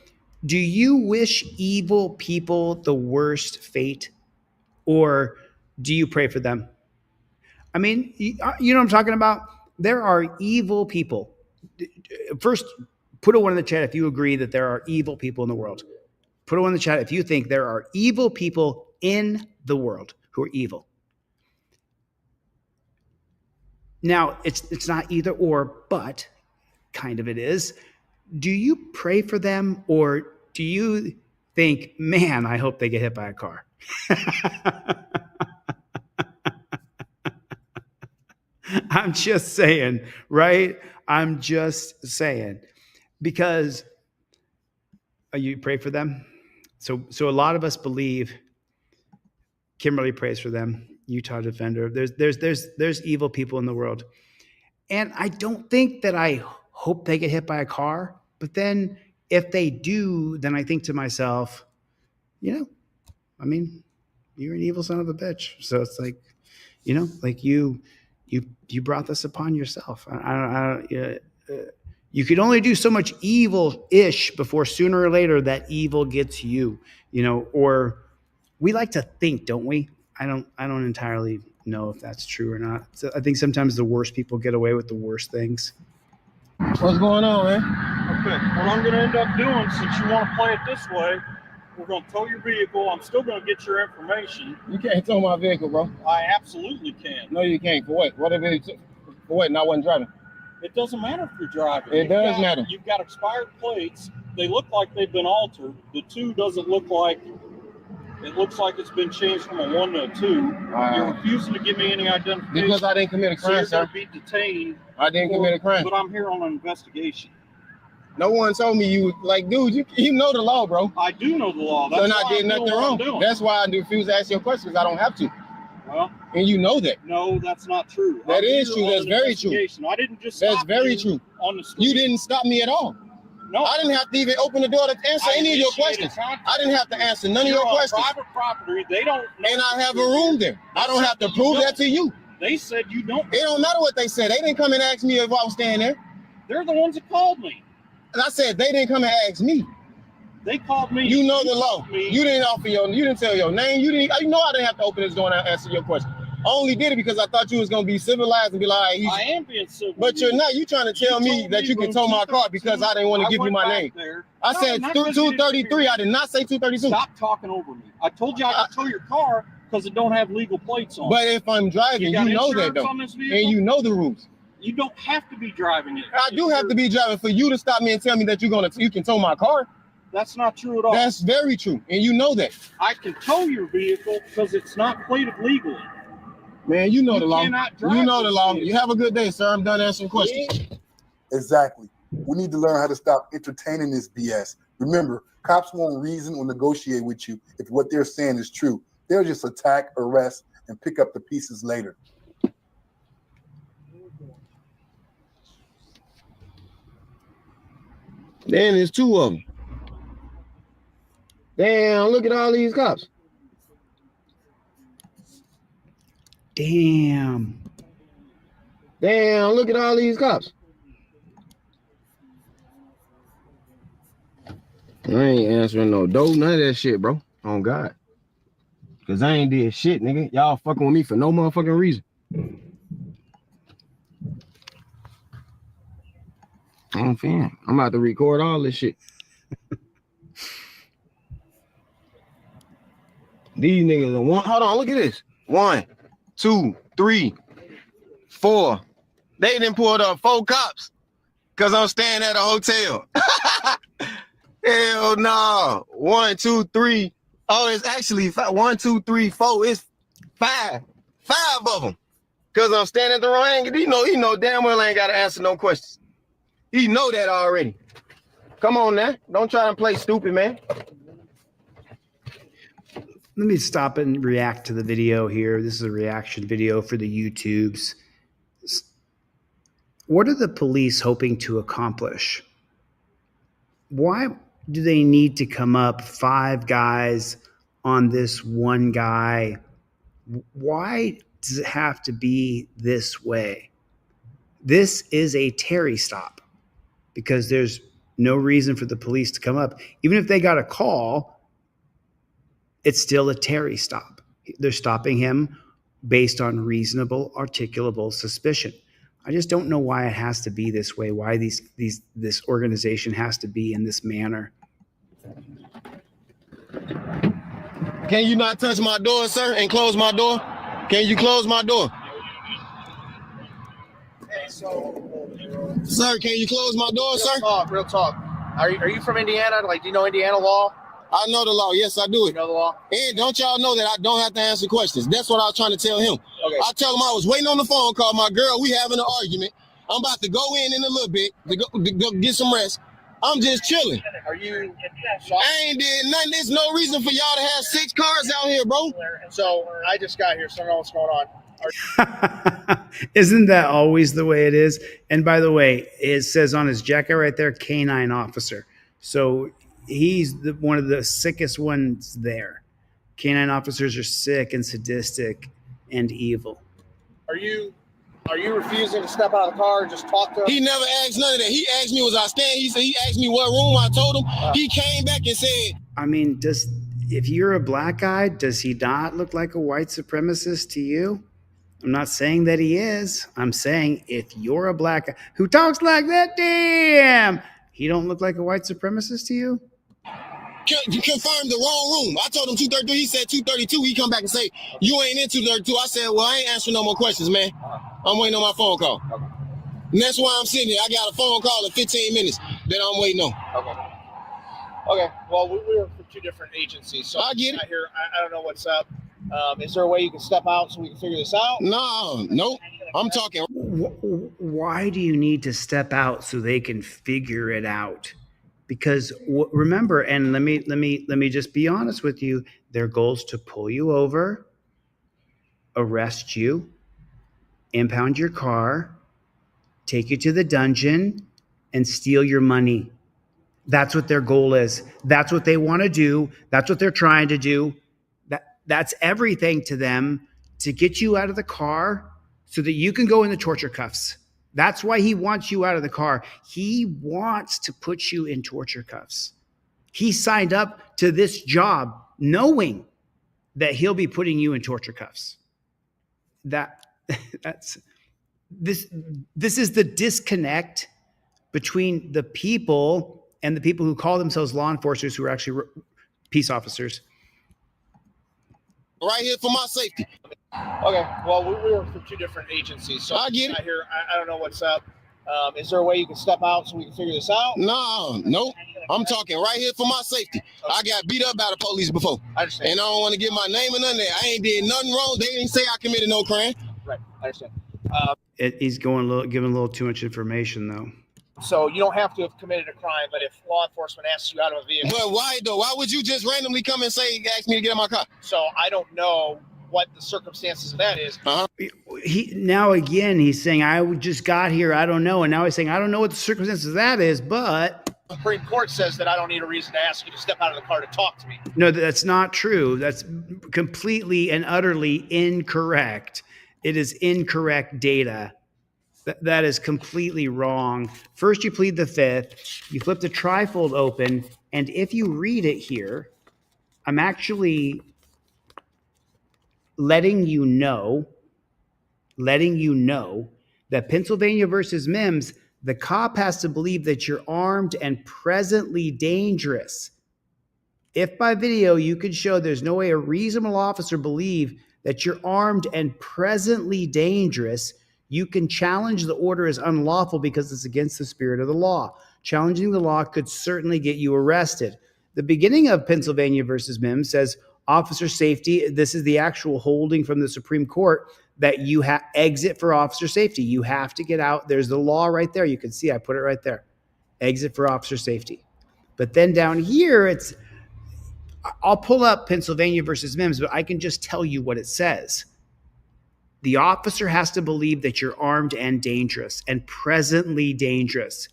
do you wish evil people the worst fate, or do you pray for them? I mean, you know what I'm talking about? There are evil people. First, put a one in the chat if you agree that there are evil people in the world. Put a one in the chat if you think there are evil people in the world who are evil. Now, it's not either or, but kind of it is. Do you pray for them, or do you think, man, I hope they get hit by a car? I'm just saying, right? I'm just saying, because you pray for them. So a lot of us believe. Kimberly prays for them. Utah Defender. There's evil people in the world, and I don't think that I hope they get hit by a car. But then, if they do, then I think to myself, I mean, you're an evil son of a bitch. So it's like, like you brought this upon yourself. You could only do so much evil-ish before sooner or later that evil gets you. Or we like to think, don't we? I don't entirely know if that's true or not. So I think sometimes the worst people get away with the worst things. What's going on, man? Okay, what I'm going to end up doing, since you want to play it this way, we're going to tow your vehicle. I'm still going to get your information. You can't tow my vehicle, bro. I absolutely can. No, you can't. For what? For what? And I wasn't driving. It doesn't matter if you're driving. It does matter. You've got expired plates. They look like they've been altered. The 2 doesn't look like. It looks like it's been changed from a 1 to a 2. You're refusing to give me any identification. Because I didn't commit a crime, so you're going to be detained. I didn't commit a crime. But I'm here on an investigation. No one told me you, dude, you know the law, bro. I do know the law. That's so I did nothing wrong. That's why I refuse to ask your questions, because I don't have to. Well, and you know that. No, that's not true. That is true. That's very true. I didn't just That's very true. On the street. You didn't stop me at all. No, I didn't have to even open the door to answer any of your questions. I didn't have to answer none of your questions. Private property, they don't. And I have a room there. I don't have to prove that to you. They said you don't. It don't matter what they said. They didn't come and ask me if I was staying there. They're the ones that called me. And I said they didn't come and ask me. They called me. You know the law. You didn't tell your name. I didn't have to open this door and answer your question. I only did it because I thought you was gonna be civilized and be like, all right, I am being civil. But you're not. You trying to tell me that you can tow my car because I didn't want to give you my name. I said 233. I did not say 232. Stop talking over me. I told you I could tow your car because it don't have legal plates on. But if I'm driving, got you know that insurance though, on this vehicle? and you know the rules. You don't have to be driving it. I do have to be driving for you to stop me and tell me that you can tow my car. That's not true at all. That's very true, and you know that. I can tow your vehicle because it's not plated legally. Man, you know the law. cannot drive You know the this law. vehicle. You have a good day, sir. I'm done answering questions. Exactly. We need to learn how to stop entertaining this BS. Remember, cops won't reason or negotiate with you if what they're saying is true. They'll just attack, arrest, and pick up the pieces later. Then there's two of them. Damn, look at all these cops. Damn. Damn, look at all these cops. I ain't answering no dough, none of that shit, bro. On God. Cause I ain't did shit, nigga. Y'all fucking with me for no motherfucking reason. I'm fan. I'm about to record all this shit. These niggas are one. Hold on, look at this. 1, 2, 3, 4. They done pulled up 4 cops because I'm staying at a hotel. Hell no. 1, 2, 3. Oh, it's actually 5. 1, 2, 3, 4. It's 5. 5 of them. Because I'm standing at the wrong angle. He know damn well I ain't got to answer no questions. He know that already. Come on now. Don't try to play stupid, man. Let me stop and react to the video here. This is a reaction video for the YouTubes. What are the police hoping to accomplish? Why do they need to come up 5 guys on this one guy? Why does it have to be this way? This is a Terry stop because there's no reason for the police to come up. Even if they got a call, it's still a Terry stop. They're stopping him based on reasonable, articulable suspicion. I just don't know why it has to be this way, why this organization has to be in this manner. Can you not touch my door, sir, and close my door? Can you close my door? Sir, can you close my door, sir? Real talk. Are you from Indiana? Like, do you know Indiana law? I know the law. Yes, I do it. You know the law? And don't y'all know that I don't have to answer questions? That's what I was trying to tell him. Okay. I tell him I was waiting on the phone call. My girl, we having an argument. I'm about to go in a little bit to go get some rest. I'm just chilling. Are you? I ain't did nothing. There's no reason for y'all to have 6 cars out here, bro. So I just got here, so I don't know what's going on. Isn't that always the way it is? And by the way, it says on his jacket right there, Canine officer. So he's one of the sickest ones there. Canine officers are sick and sadistic and evil. Are you refusing to step out of the car and just talk to him? He never asked none of that. He asked me, was I staying? He asked me what room. I told him. He came back and said, I mean, if you're a black guy, does he not look like a white supremacist to you? I'm not saying that he is. I'm saying if you're a black guy who talks like that, damn, he don't look like a white supremacist to you? You confirmed the wrong room. I told him 233. He said 232. He come back and say, you ain't in 232. I said, well, I ain't answering no more questions, man. I'm waiting on my phone call. Okay. And that's why I'm sitting here. I got a phone call in 15 minutes that I'm waiting on. Okay. Well, we're from 2 different agencies, so I get it. Here, I don't know what's up. Is there a way you can step out so we can figure this out? Nope. I'm talking. Why do you need to step out so they can figure it out? Because remember, and let me just be honest with you, their goal is to pull you over, arrest you, impound your car, take you to the dungeon, and steal your money. That's what their goal is. That's what they want to do. That's what they're trying to do. That's everything to them, to get you out of the car so that you can go in the torture cuffs. That's why he wants you out of the car. He wants to put you in torture cuffs. He signed up to this job knowing that he'll be putting you in torture cuffs. This is the disconnect between the people and the people who call themselves law enforcers, who are actually peace officers. Right here for my safety. Okay, well, we work for two different agencies, so I get it. I don't know what's up. Is there a way you can step out so we can figure this out? No, nope. I'm talking right here for my safety. I got beat up by the police before. I understand. And I don't want to get my name or none of that. I ain't did nothing wrong. They didn't say I committed no crime. Right, I understand. He's giving a little too much information though. So you don't have to have committed a crime, but if law enforcement asks you out of a vehicle. But why though? Why would you just randomly come and ask me to get in my car? So I don't know what the circumstances of that is. He's saying, I just got here, I don't know. And now he's saying, I don't know what the circumstances of that is, but The Supreme Court says that I don't need a reason to ask you to step out of the car to talk to me. no, that's not true. That's completely and utterly incorrect. It is incorrect data. That is completely wrong. First, you plead the fifth, you flip the trifold open, and if you read it here, I'm actually letting you know that Pennsylvania versus Mims, the cop has to believe that you're armed and presently dangerous. If by video you could show there's no way a reasonable officer believe that you're armed and presently dangerous, you can challenge the order as unlawful because it's against the spirit of the law. Challenging the law could certainly get you arrested. The beginning of Pennsylvania versus Mims says officer safety. This is the actual holding from the Supreme Court that you have exit for officer safety. You have to get out. There's the law right there. You can see I put it right there. Exit for officer safety. But then down here, I'll pull up Pennsylvania versus Mims, but I can just tell you what it says. The officer has to believe that you're armed and dangerous and presently dangerous.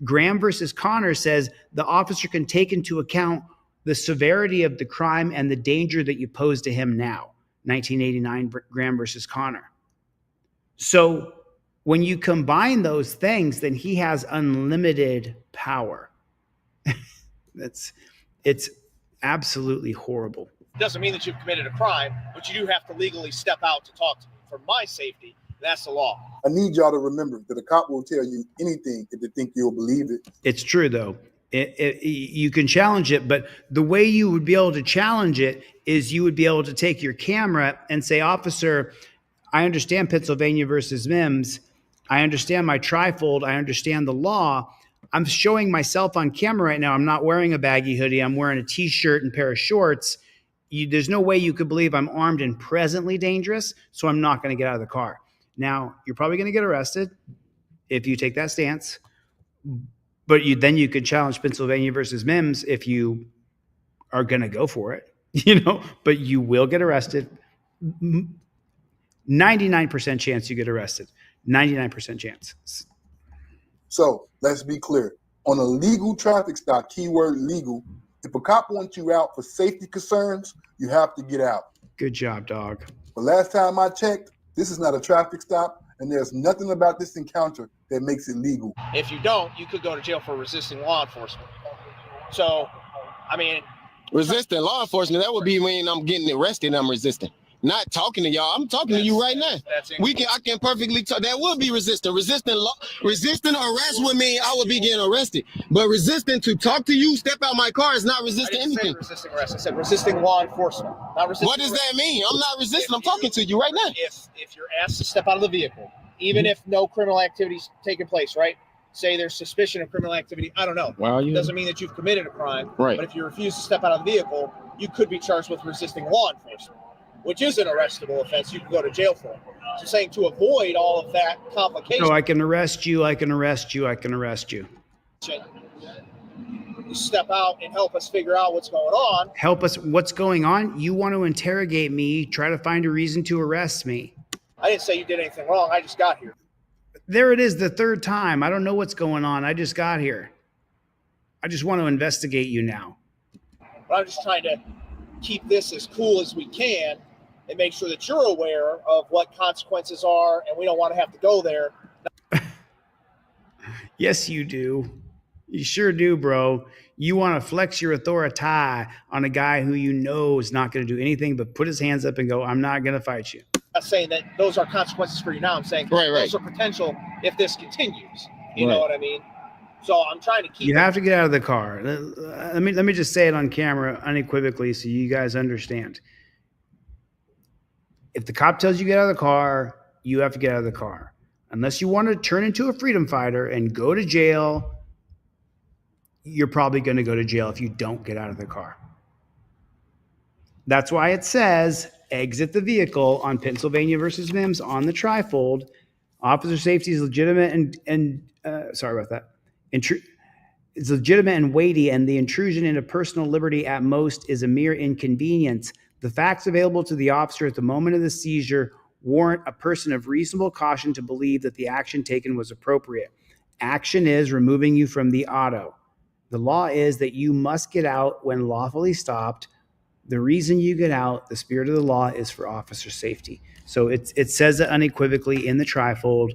Graham versus Connor says the officer can take into account the severity of the crime and the danger that you pose to him now. 1989 Graham versus Connor. So when you combine those things, then he has unlimited power. It's absolutely horrible. It doesn't mean that you've committed a crime, but you do have to legally step out to talk to me. For my safety, that's the law. I need y'all to remember that a cop will tell you anything if they think you'll believe it. It's true, though. You can challenge it, but the way you would be able to challenge it is you would be able to take your camera and say, officer, I understand Pennsylvania versus Mims. I understand my trifold. I understand the law. I'm showing myself on camera right now. I'm not wearing a baggy hoodie. I'm wearing a t-shirt and pair of shorts. There's no way you could believe I'm armed and presently dangerous, so I'm not going to get out of the car. Now, you're probably going to get arrested if you take that stance, but then you could challenge Pennsylvania versus Mims if you are going to go for it, but you will get arrested. 99% chance you get arrested. 99% chance. So let's be clear. On a legal traffic stop, keyword legal, if a cop wants you out for safety concerns, you have to get out. Good job, dog. But last time I checked, this is not a traffic stop, and there's nothing about this encounter that makes it legal. If you don't, you could go to jail for resisting law enforcement. So, I mean... Resisting law enforcement, that would be when I'm getting arrested and I'm resisting. Not talking to y'all. I'm talking to you right now. I can perfectly talk. That would be resisting. Resisting arrest would mean I would be getting arrested. But resisting to talk to you, step out my car is not resisting anything. Resisting arrest. I said resisting law enforcement. Not resisting. What does that mean? I'm not resisting. I'm talking to you right now. If you're asked to step out of the vehicle, even if no criminal activity's taking place, right? Say there's suspicion of criminal activity. I don't know. It doesn't mean that you've committed a crime. Right. But if you refuse to step out of the vehicle, you could be charged with resisting law enforcement, which is an arrestable offense. You can go to jail for it. So saying to avoid all of that complication. No, I can arrest you. I can arrest you. I can arrest you. You step out and help us figure out what's going on. Help us. What's going on? You want to interrogate me, try to find a reason to arrest me. I didn't say you did anything wrong. I just got here. There it is, the third time. I don't know what's going on. I just got here. I just want to investigate you now. But I'm just trying to keep this as cool as we can and make sure that you're aware of what consequences are, and we don't want to have to go there. Yes, you do. You sure do, bro. You want to flex your authority on a guy who you know is not going to do anything but put his hands up and go, I'm not going to fight you. I'm not saying that those are consequences for you now. I'm saying those are potential if this continues. You know what I mean? So I'm trying to keep. You have to get out of the car. Let me just say it on camera unequivocally so you guys understand. If the cop tells you to get out of the car, you have to get out of the car. Unless you want to turn into a freedom fighter and go to jail, you're probably going to go to jail if you don't get out of the car. That's why it says exit the vehicle on Pennsylvania versus Mims on the trifold. Officer safety is legitimate sorry about that. It's legitimate and weighty, and the intrusion into personal liberty at most is a mere inconvenience. The facts available to the officer at the moment of the seizure warrant a person of reasonable caution to believe that the action taken was appropriate. Action is removing you from the auto. The law is that you must get out when lawfully stopped. The reason you get out, the spirit of the law, is for officer safety. So it says it unequivocally in the trifold.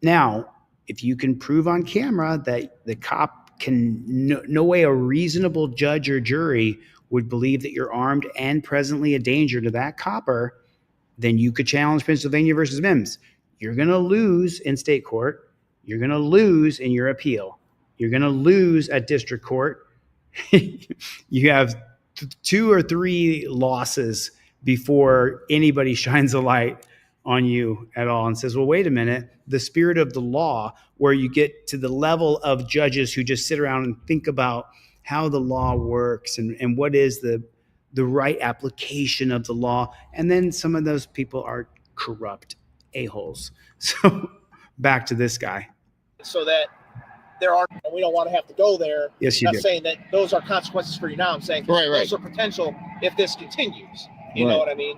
Now, if you can prove on camera that the cop can, no way a reasonable judge or jury would believe that you're armed and presently a danger to that copper, then you could challenge Pennsylvania versus Mims. You're going to lose in state court. You're going to lose in your appeal. You're going to lose at district court. You have 2 or 3 losses before anybody shines a light on you at all and says, well, wait a minute, the spirit of the law, where you get to the level of judges who just sit around and think about how the law works and what is the right application of the law. And then some of those people are corrupt a-holes. So back to this guy. So that there are, and we don't want to have to go there. Yes, you I'm do. not saying that those are consequences for you now. I'm saying those are potential if this continues. You know what I mean?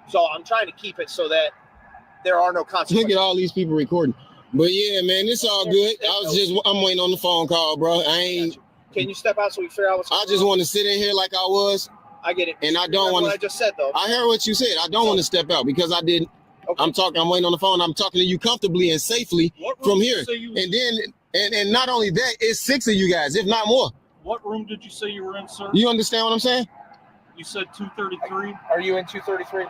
So I'm trying to keep it so that there are no consequences. Look at all these people recording. But yeah, man, it's all good. I'm waiting on the phone call, bro. Can you step out so we figure out what's going on? I just want to sit in here like I was. I get it. And I don't want to. What I just said, though. I heard what you said. I don't want to step out because I didn't. Okay. I'm waiting on the phone. I'm talking to you comfortably and safely from here. And then, and not only that, it's 6 of you guys, if not more. What room did you say you were in, sir? You understand what I'm saying? You said 233. Are you in 233?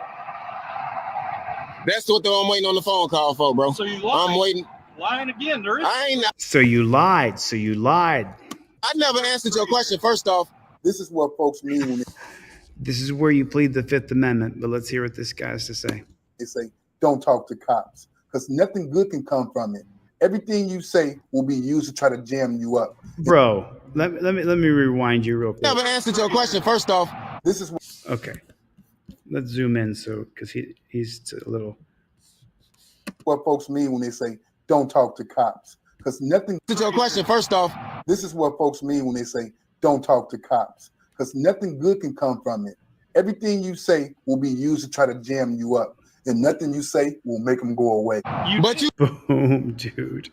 That's what I'm waiting on the phone call for, bro. So you lied. I'm waiting. Lying again. There is. I ain't. So you lied. I never answered your question. First off, this is what folks mean when this is where you plead the Fifth Amendment. But let's hear what this guy has to say. they say, don't talk to cops, because nothing good can come from it. Everything you say will be used to try to jam you up. Bro, let me rewind you real quick. never answered your question. First off, this is okay. Let's zoom in because he's a little. What folks mean when they say, don't talk to cops, because nothing. Answered your question. First off, this is what folks mean when they say, don't talk to cops, because nothing good can come from it. Everything you say will be used to try to jam you up, and nothing you say will make them go away. Boom, dude.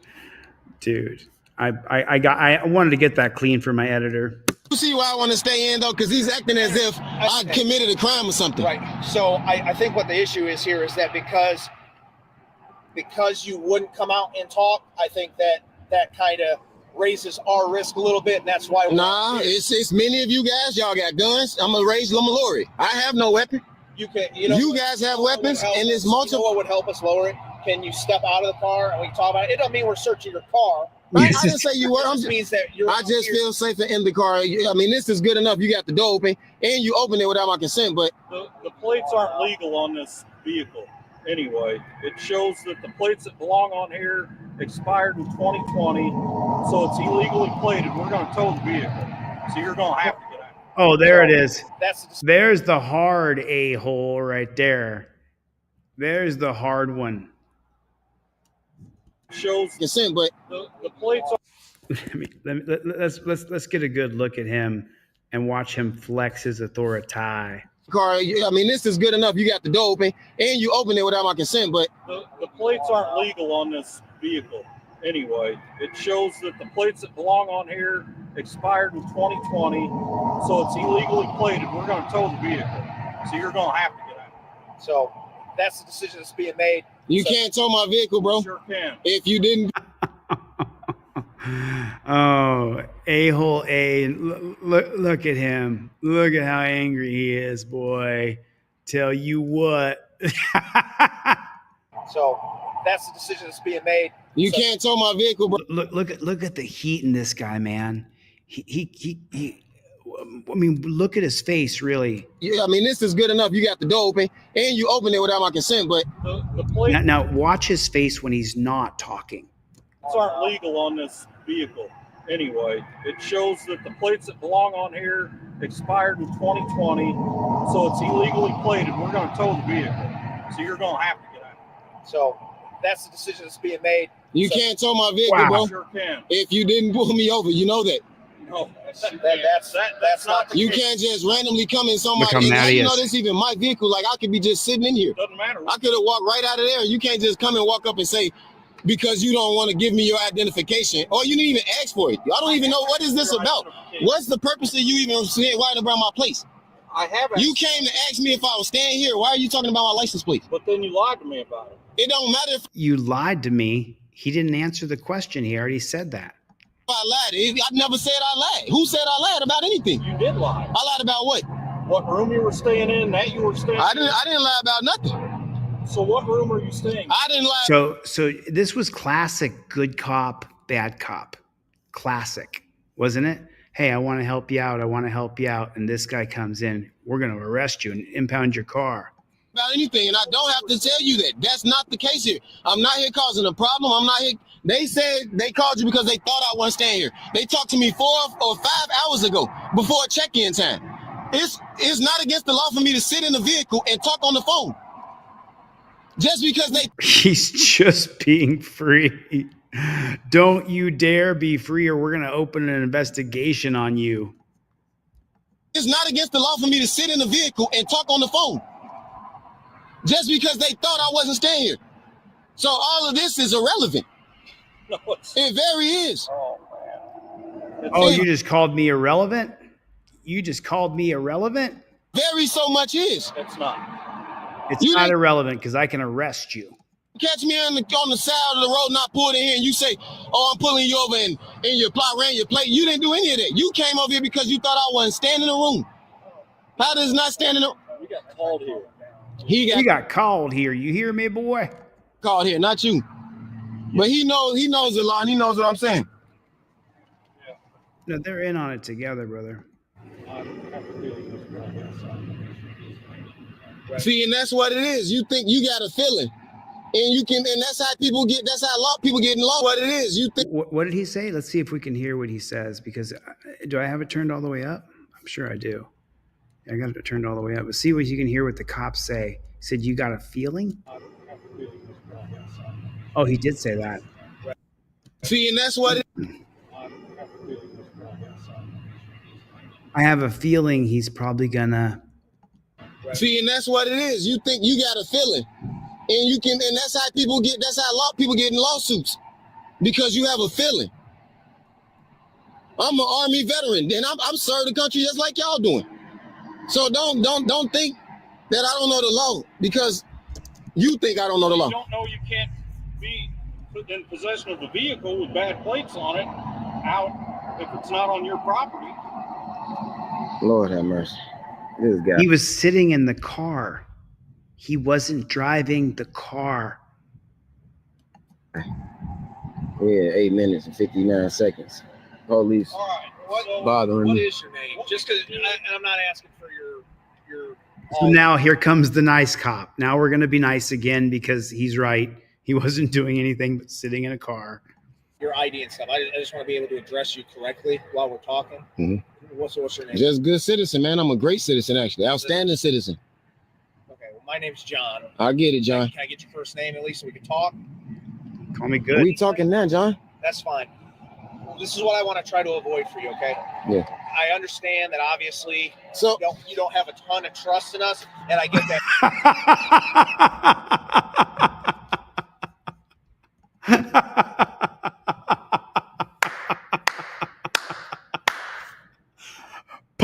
I wanted to get that clean for my editor. you see why I want to stay in though, because he's acting as if I committed a crime or something. Right. So I think what the issue is here is that because you wouldn't come out and talk, I think that kind of raises our risk a little bit, and that's why. It's many of you guys. Y'all got guns. I'm gonna raise Lamalori. I have no weapon. You can. You guys have weapons, and it's multiple. You know what would help us lower it? Can you step out of the car and we can talk about it? It doesn't mean we're searching your car. I didn't say you were. It just means that you're. I just feel safer in the car. I mean, this is good enough. You got the door open, and you open it without my consent. But the plates aren't legal on this vehicle. Anyway, it shows that the plates that belong on here expired in 2020, so it's illegally plated. We're going to tow the vehicle, so you're going to have to get out. Oh, there it is. That's There's the hard a-hole right there. There's the hard one. Shows consent, but the plates are. Let's get a good look at him and watch him flex his authority. car, I mean, this is good enough. You got the door open, and you open it without my consent. But the plates aren't legal on this vehicle. Anyway, it shows that the plates that belong on here expired in 2020, so it's illegally plated. We're going to tow the vehicle, so you're going to have to get out. So that's the decision that's being made. You can't tow my vehicle, bro. Sure can. If you didn't. Oh, a-hole A. Look at him. Look at how angry he is, boy. Tell you what. So that's the decision that's being made. You can't tow my vehicle, bro. Look at the heat in this guy, man. He I mean, look at his face, really. Yeah, I mean, this is good enough. You got the door open, and you open it without my consent, but The plates Now watch his face when he's not talking. aren't legal on this vehicle anyway. It shows that the plates that belong on here expired in 2020, so it's illegally plated. We're going to tow the vehicle, so you're going to have to get out. So that's the decision that's being made. you So- can't tow my vehicle, Wow. bro. Sure can. If you didn't pull me over, you know that. No, That's not the You case. can't just randomly come in Look somebody. how And mad how he you know is. this even my vehicle? Like I could be just sitting in here. Doesn't matter. I could have walked right out of there. You can't just come and walk up and say, because you don't want to give me your identification, or you didn't even ask for it. I don't even know what is this about. What's the purpose of you even saying right about my place? I haven't. You came to ask me if I was staying here. Why are you talking about my license plate? But then you lied to me about it. It don't matter if You lied to me. He didn't answer the question. He already said that. I lied. I never said I lied. Who said I lied about anything? You did lie. I lied about what? What room you were staying in, that you were staying I didn't lie about nothing. So what room are you staying in? I didn't lie. So this was classic good cop, bad cop. Classic, wasn't it? Hey, I want to help you out. I want to help you out. And this guy comes in. We're going to arrest you and impound your car. About anything, and I don't have to tell you that. That's not the case here. I'm not here causing a problem. I'm not here. They said they called you because they thought I wasn't staying here. They talked to me 4 or 5 hours ago before check-in time. It's not against the law for me to sit in the vehicle and talk on the phone. Just because they He's just being free. Don't you dare be free or we're going to open an investigation on you. it's not against the law for me to sit in the vehicle and talk on the phone. Just because they thought I wasn't staying here. So all of this is irrelevant. No, It very is. Oh, man. Oh, you just called me irrelevant? You just called me irrelevant? Very so much is. It's not. It's not irrelevant because I can arrest you. Catch me on the side of the road, not pulled in here, and you say, "Oh, I'm pulling you over," and your plot ran your plate. You didn't do any of that. You came over here because you thought I wasn't standing in the room. How does not stand in the? We got called here. He got called here. You hear me, boy? Called here, not you. But he knows the law, and he knows what I'm saying. No, they're in on it together, brother. See, and that's what it is. You think you got a feeling, and that's how people get. That's how people get in law. What it is, you think. What did he say? Let's see if we can hear what he says. Because do I have it turned all the way up? I'm sure I do. I got it turned all the way up. But see what you can hear what the cops say. He said, "You got a feeling?" Oh, he did say that. See, and that's what it. I have a feeling he's probably gonna. See, and that's what it is. You think you got a feeling, and that's how people get. That's how people get in lawsuits, because you have a feeling. I'm an Army veteran, and I'm serving the country just like y'all doing. So don't think that I don't know the law because you think I don't know the law. You don't know you can't be in possession of a vehicle with bad plates on it out if it's not on your property. Lord have mercy. This guy. He was sitting in the car. He wasn't driving the car. Yeah, 8 minutes and 59 seconds. Police. All right. Bothering What me. is your name? Just because I'm not asking for your. So now here comes the nice cop. Now we're going to be nice again because he's right. He wasn't doing anything but sitting in a car. Your ID and stuff. I just want to be able to address you correctly while we're talking. Mhm. What's your name? Just good citizen, man. I'm a great citizen, actually. Outstanding citizen. Okay. Well, my name's John. I get it, John. Can I get your first name at least so we can talk? Call me good. We talking now, John? That's fine. Well, this is what I want to try to avoid for you. Okay. Yeah. I understand that obviously So you don't have a ton of trust in us, and I get that.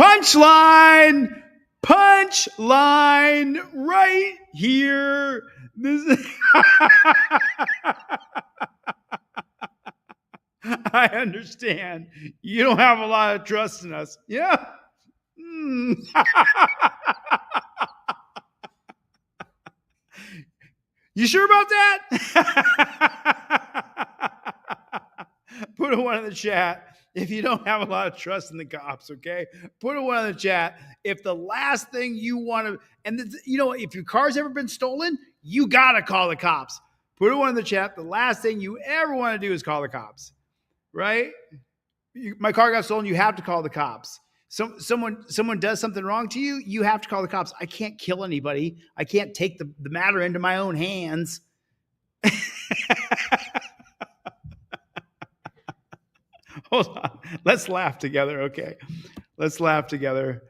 Punchline! Punchline right here. This is I understand. You don't have a lot of trust in us. Yeah. You sure about that? Put a one in the chat if you don't have a lot of trust in the cops, okay? Put a one in the chat. If the last thing you want to, and if your car's ever been stolen, you got to call the cops. Put a one in the chat. The last thing you ever want to do is call the cops, right? My car got stolen. You have to call the cops. Someone does something wrong to you. You have to call the cops. I can't kill anybody. I can't take the matter into my own hands. Hold on. Let's laugh together. Okay. Let's laugh together.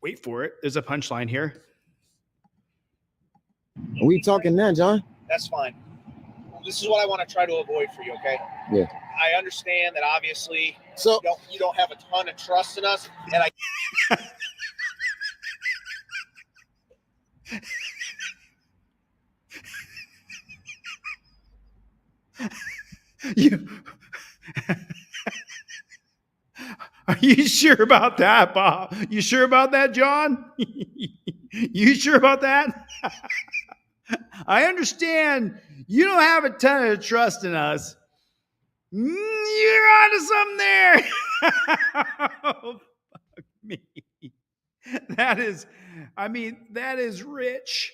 Wait for it. There's a punchline here. Are we talking now, John? That's fine. This is what I want to try to avoid for you, okay? Yeah. I understand that obviously you don't have a ton of trust in us, and Are you sure about that, Bob? You sure about that, John? You sure about that? I understand you don't have a ton of trust in us. You're onto something there. Oh, fuck me. That is rich.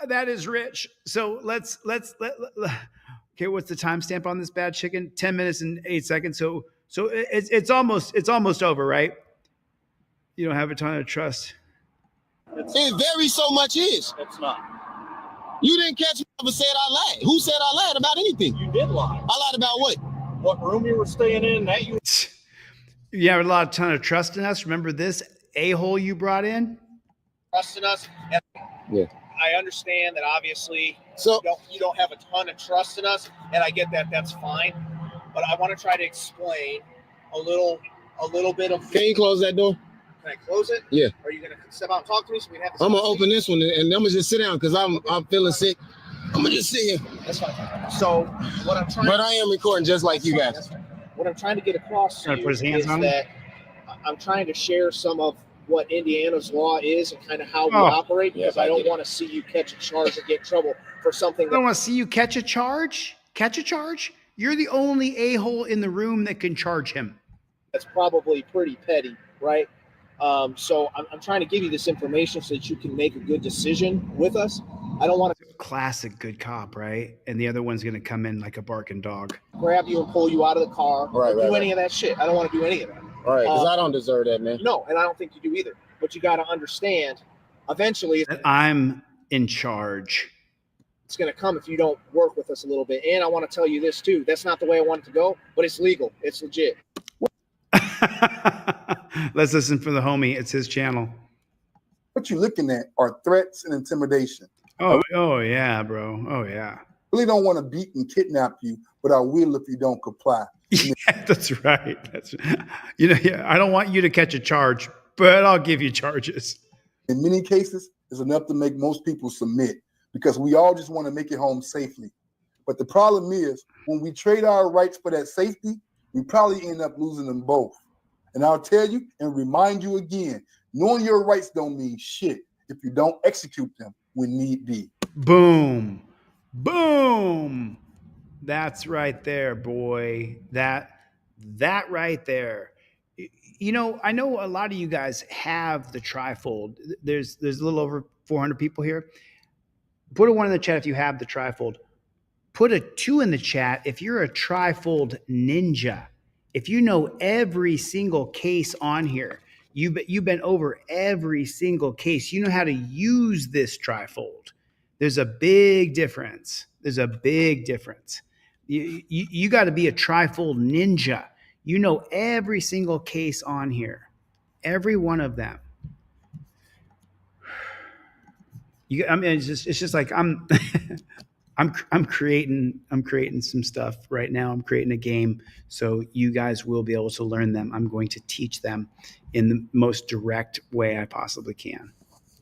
That is rich. So let's okay, what's the timestamp on this bad chicken? 10 minutes and 8 seconds. So it's almost over, right? You don't have a ton of trust. It very so much is. It's not. You didn't catch me ever said I lied. Who said I lied about anything? You did lie. I lied about what? What room you were staying in? That you. You have a ton of trust in us. Remember this a-hole you brought in? trust in us. And yeah. I understand that obviously you don't have a ton of trust in us, and I get that. That's fine. But I want to try to explain a little bit of. Can you close that door? Can I close it? Yeah. Are you gonna step out and talk to me so we can have? I'm gonna open this one and I'm gonna just sit down because I'm feeling sick. I'm gonna just sit here. That's fine. So what I'm trying. But I am recording just like you guys. What I'm trying to get across to you is that I'm trying to share some of what Indiana's law is and kind of how we operate, because I don't want to see you catch a charge or get in trouble for something. I don't want to see you catch a charge. Catch a charge? You're the only a-hole in the room that can charge him. That's probably pretty petty, right? So I'm trying to give you this information so that you can make a good decision with us. I don't want to classic good cop, right? And the other one's going to come in like a barking dog. Grab you and pull you out of the car. Do any of that shit. I don't want to do any of that. All right, because I don't deserve that, man. No, and I don't think you do either. But you got to understand, eventually, I'm in charge. It's going to come if you don't work with us a little bit. And I want to tell you this too. That's not the way I want it to go, but it's legal. It's legit. Let's listen from the homie. It's his channel. What you're looking at are threats and intimidation. Oh yeah, bro. Oh yeah. Really don't want to beat and kidnap you, but I will if you don't comply. Yeah, that's right. I don't want you to catch a charge, but I'll give you charges. In many cases, it's enough to make most people submit because we all just want to make it home safely. But the problem is when we trade our rights for that safety, we probably end up losing them both. And I'll tell you and remind you again, knowing your rights don't mean shit if you don't execute them when need be. Boom. Boom. That's right there, boy. That right there. You know, I know a lot of you guys have the trifold. There's a little over 400 people here. Put a 1 in the chat if you have the trifold. Put a 2 in the chat if you're a trifold ninja. If you know every single case on here, you've been over every single case. You know how to use this trifold. There's a big difference. There's a big difference. You got to be a trifold ninja. You know every single case on here, every one of them. It's just like I'm creating some stuff right now. I'm creating a game, so you guys will be able to learn them. I'm going to teach them in the most direct way I possibly can.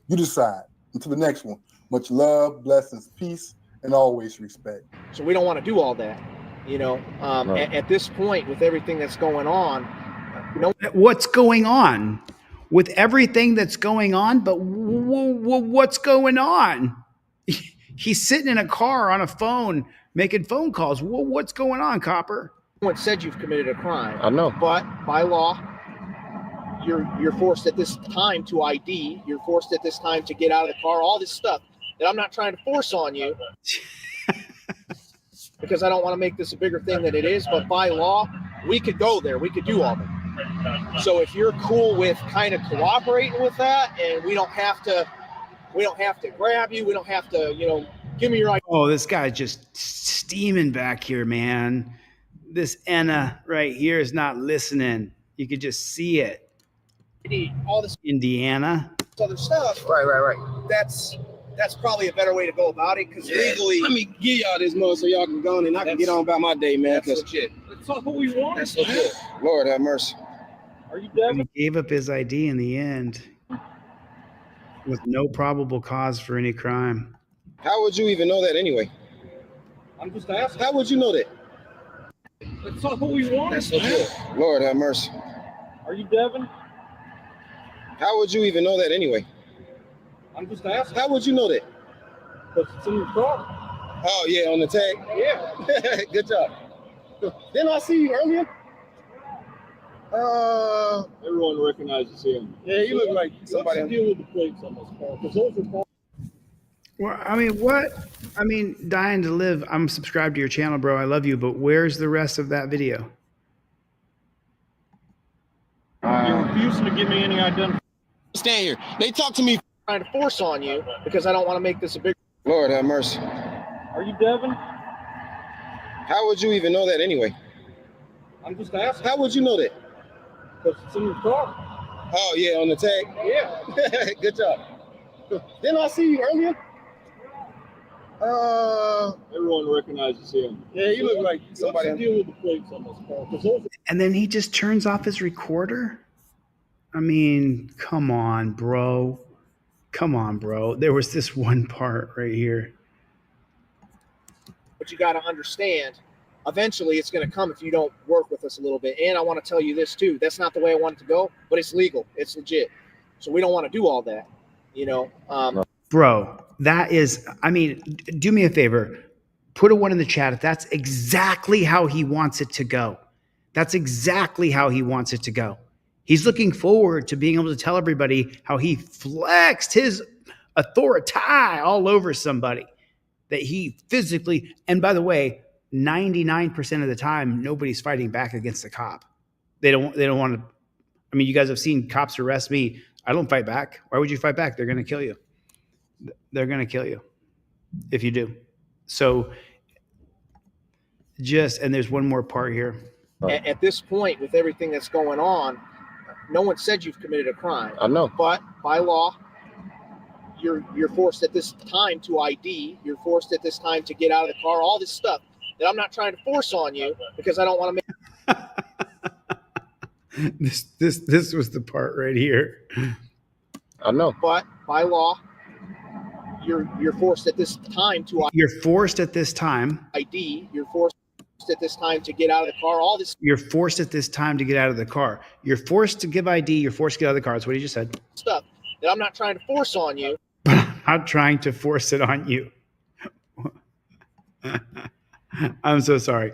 You decide. Until the next one. Much love, blessings, peace, and always respect. So we don't want to do all that, you know. At this point, with everything that's going on, what's going on with everything that's going on? But what's going on? He's sitting in a car on a phone making phone calls. What's going on, Copper? No one said you've committed a crime. I know. But by law, you're forced at this time to ID. You're forced at this time to get out of the car. All this stuff that I'm not trying to force on you because I don't want to make this a bigger thing than it is. But by law, we could go there. We could do all that. So if you're cool with kind of cooperating with that, and we don't have to grab you. We don't have to, give me your ID. Oh, this guy's just steaming back here, man. This Anna right here is not listening. You could just see it. All this Indiana. other stuff. Right. That's probably a better way to go about it because legally. Let me give y'all this mug so y'all can go on and I can get on about my day, man. That's legit. That's not what we want. That's legit. Lord have mercy. Are you Devin? He gave up his ID in the end with no probable cause for any crime. How would you even know that anyway? I'm just asking. How would you know that? That's not what we want. That's legit. Lord have mercy. Are you Devin? How would you even know that anyway? I'm just asking. How would you know that? Because it's in your car. Oh, yeah, on the tag? Yeah. Good job. Didn't I see you earlier? Everyone recognizes him. Yeah, you look like somebody. Let's deal with the plates on this car because those are. Well, I mean, what? I mean, dying to live. I'm subscribed to your channel, bro. I love you, but where's the rest of that video? You're refusing to give me any identification. Stand here. They talk to me. Trying to force on you because I don't want to make this a big. Lord have mercy. Are you Devin? How would you even know that anyway? I'm just asking. How would you know that? Because it's in your car. Oh, yeah, on the tag? Yeah. Good job. Didn't I see you earlier? Everyone recognizes him. Yeah, you look like somebody. Let's deal with the plates on this car because those are. And then he just turns off his recorder? I mean, come on, bro. Come on, bro. There was this one part right here. But you got to understand, eventually it's going to come if you don't work with us a little bit. And I want to tell you this too. That's not the way I want it to go, but it's legal. It's legit. So we don't want to do all that, Bro, that is, I mean, do me a favor. Put a 1 in the chat if that's exactly how he wants it to go. That's exactly how he wants it to go. He's looking forward to being able to tell everybody how he flexed his authority all over somebody. That he physically, and by the way, 99% of the time, nobody's fighting back against the cop. They don't want to. I mean, you guys have seen cops arrest me. I don't fight back. Why would you fight back? They're going to kill you. They're going to kill you if you do. So and there's one more part here. At this point, with everything that's going on, no one said you've committed a crime. I know. But by law, you're forced at this time to ID. You're forced at this time to get out of the car. All this stuff that I'm not trying to force on you because I don't want to make. This was the part right here. I know. But by law, you're forced at this time to. You're forced at this time. ID. You're forced at this time to get out of the car. All this. You're forced at this time to get out of the car. You're forced to give ID. You're forced to get out of the car. That's what he just said. Stuff that I'm not trying to force on you. But I'm not trying to force it on you. I'm so sorry.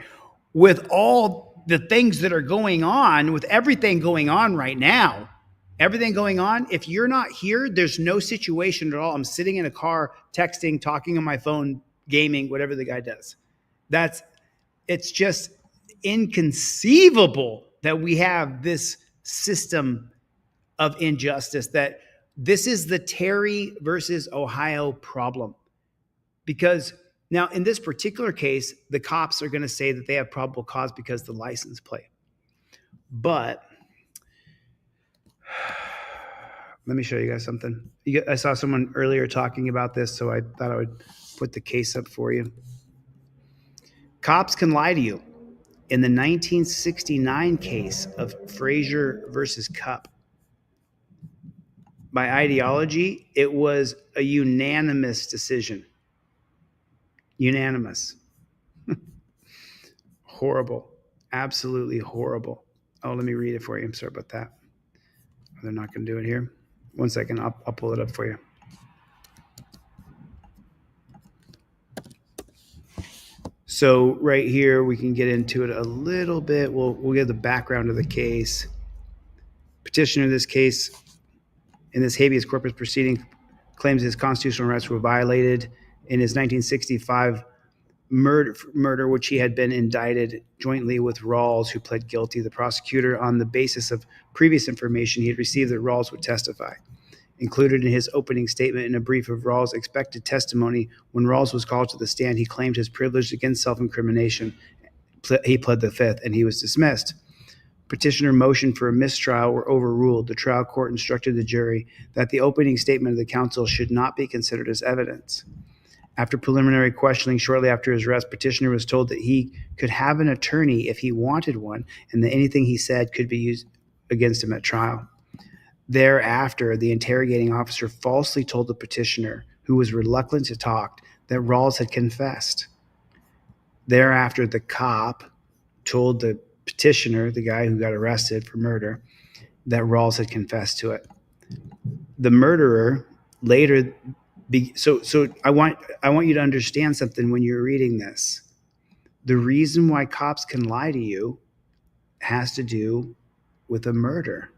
With all the things that are going on, with everything going on right now, everything going on, if you're not here, there's no situation at all. I'm sitting in a car, texting, talking on my phone, gaming, whatever the guy does. It's just inconceivable that we have this system of injustice, that this is the Terry versus Ohio problem. Because now in this particular case, the cops are going to say that they have probable cause because of the license plate. But let me show you guys something. I saw someone earlier talking about this, so I thought I would put the case up for you. Cops can lie to you. In the 1969 case of Frazier versus Cupp, by ideology, it was a unanimous decision. Unanimous. Horrible. Absolutely horrible. Oh, let me read it for you. I'm sorry about that. They're not going to do it here. One second. I'll pull it up for you. So right here, we can get into it a little bit. We'll get the background of the case. Petitioner in this case, in this habeas corpus proceeding, claims his constitutional rights were violated in his 1965 murder, which he had been indicted jointly with Rawls, who pled guilty. The prosecutor, on the basis of previous information he had received that Rawls would testify, included in his opening statement in a brief of Rawls' expected testimony. When Rawls was called to the stand, he claimed his privilege against self-incrimination. He pled the fifth, and he was dismissed. Petitioner motion for a mistrial were overruled. The trial court instructed the jury that the opening statement of the counsel should not be considered as evidence. After preliminary questioning shortly after his arrest, petitioner was told that he could have an attorney if he wanted one, and that anything he said could be used against him at trial. Thereafter, the interrogating officer falsely told the petitioner, who was reluctant to talk, that Rawls had confessed. Thereafter, the cop told the petitioner, the guy who got arrested for murder, that Rawls had confessed to it. The murderer later so I want you to understand something when you're reading this. The reason why cops can lie to you has to do with a murder.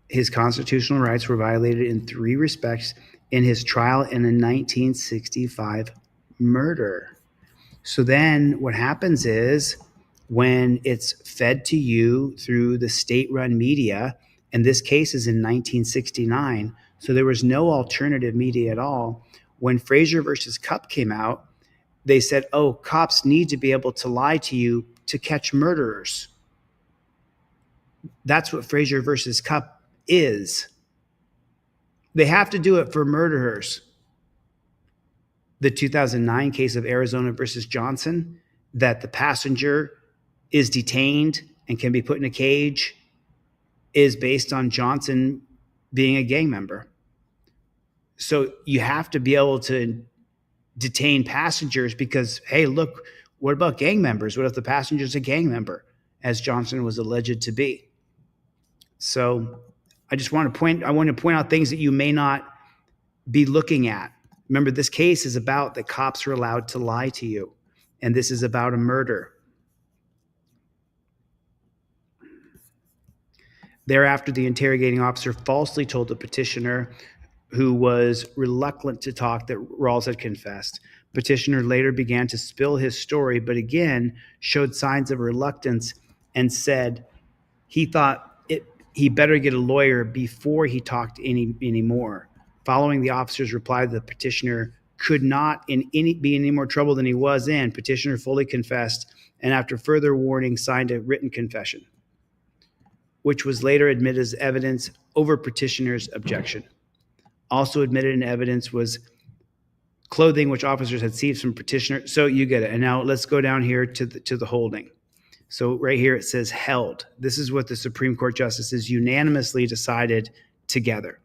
His constitutional rights were violated in 3 respects in his trial in a 1965 murder. So then what happens is, when it's fed to you through the state-run media, and this case is in 1969, so there was no alternative media at all. When Frazier versus Cupp came out, they said, oh, cops need to be able to lie to you to catch murderers. That's what Frazier versus Cupp is. They have to do it for murderers. The 2009 case of Arizona versus Johnson, that the passenger is detained and can be put in a cage, is based on Johnson being a gang member. So you have to be able to detain passengers because, hey, look, what about gang members? What if the passenger's a gang member, as Johnson was alleged to be? So I want to point out things that you may not be looking at. Remember, this case is about the cops are allowed to lie to you, and this is about a murder. Thereafter, the interrogating officer falsely told the petitioner, who was reluctant to talk, that Rawls had confessed. Petitioner later began to spill his story, but again showed signs of reluctance and said he thought he better get a lawyer before he talked any more. Following the officer's reply, the petitioner could not be in any more trouble than he was in. Petitioner fully confessed, and after further warning, signed a written confession, which was later admitted as evidence over petitioner's objection. Also admitted in evidence was clothing which officers had seized from petitioner. So you get it. And now let's go down here to the holding. So right here it says held. This is what the Supreme Court justices unanimously decided together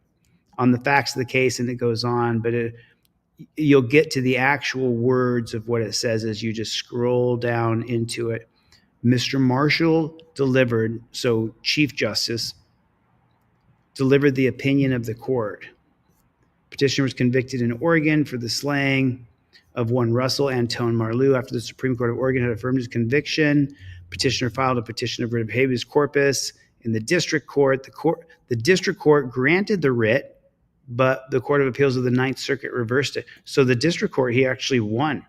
on the facts of the case, and it goes on, but you'll get to the actual words of what it says as you just scroll down into it. Mr. Marshall delivered, so Chief Justice delivered the opinion of the court. Petitioner was convicted in Oregon for the slaying of one Russell Antone Marleau. After the Supreme Court of Oregon had affirmed his conviction, petitioner filed a petition of writ of habeas corpus in the district court. The district court granted the writ, but the Court of Appeals of the Ninth Circuit reversed it. So the district court, he actually won.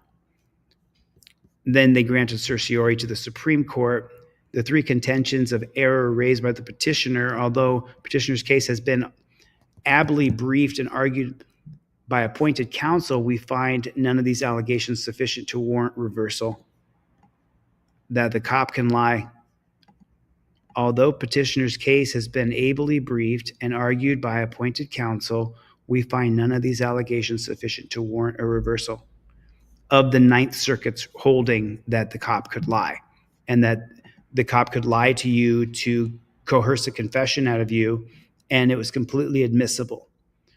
Then they granted certiorari to the Supreme Court. The 3 contentions of error raised by the petitioner, although petitioner's case has been ably briefed and argued by appointed counsel, we find none of these allegations sufficient to warrant reversal. That the cop can lie. Although petitioner's case has been ably briefed and argued by appointed counsel, we find none of these allegations sufficient to warrant a reversal of the Ninth Circuit's holding that the cop could lie, and that the cop could lie to you to coerce a confession out of you, and it was completely admissible.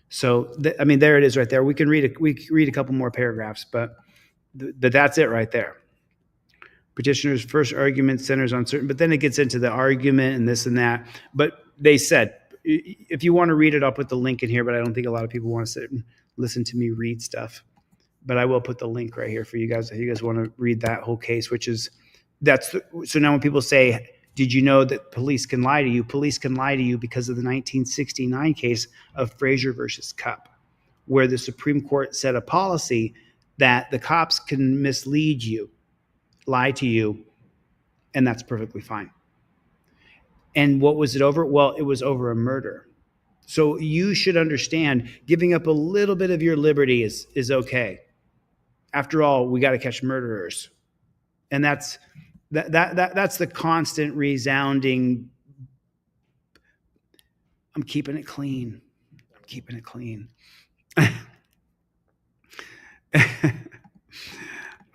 So, there it is right there. We can read a couple more paragraphs, but that's it right there. Petitioner's first argument centers on certain, but then it gets into the argument and this and that. But they said, if you want to read it, I'll put the link in here, but I don't think a lot of people want to sit and listen to me read stuff. but I will put the link right here for you guys if you guys want to read that whole case, so now when people say, did you know that police can lie to you? Police can lie to you because of the 1969 case of Frazier versus Cupp, where the Supreme Court set a policy that the cops can mislead you, lie to you, and that's perfectly fine. And what was it over? Well, it was over a murder. So you should understand giving up a little bit of your liberty is okay. After all, we got to catch murderers. And that's the constant resounding, I'm keeping it clean. I'm keeping it clean.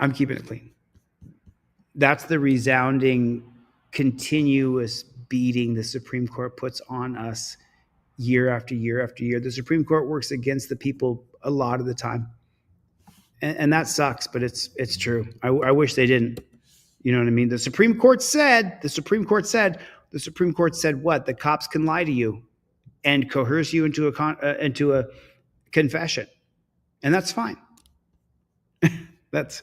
I'm keeping it clean. That's the resounding, continuous beating the Supreme Court puts on us year after year after year. The Supreme Court works against the people a lot of the time. And that sucks, but it's true. I wish they didn't. You know what I mean? The Supreme Court said what? The cops can lie to you and coerce you into a confession. And that's fine. That's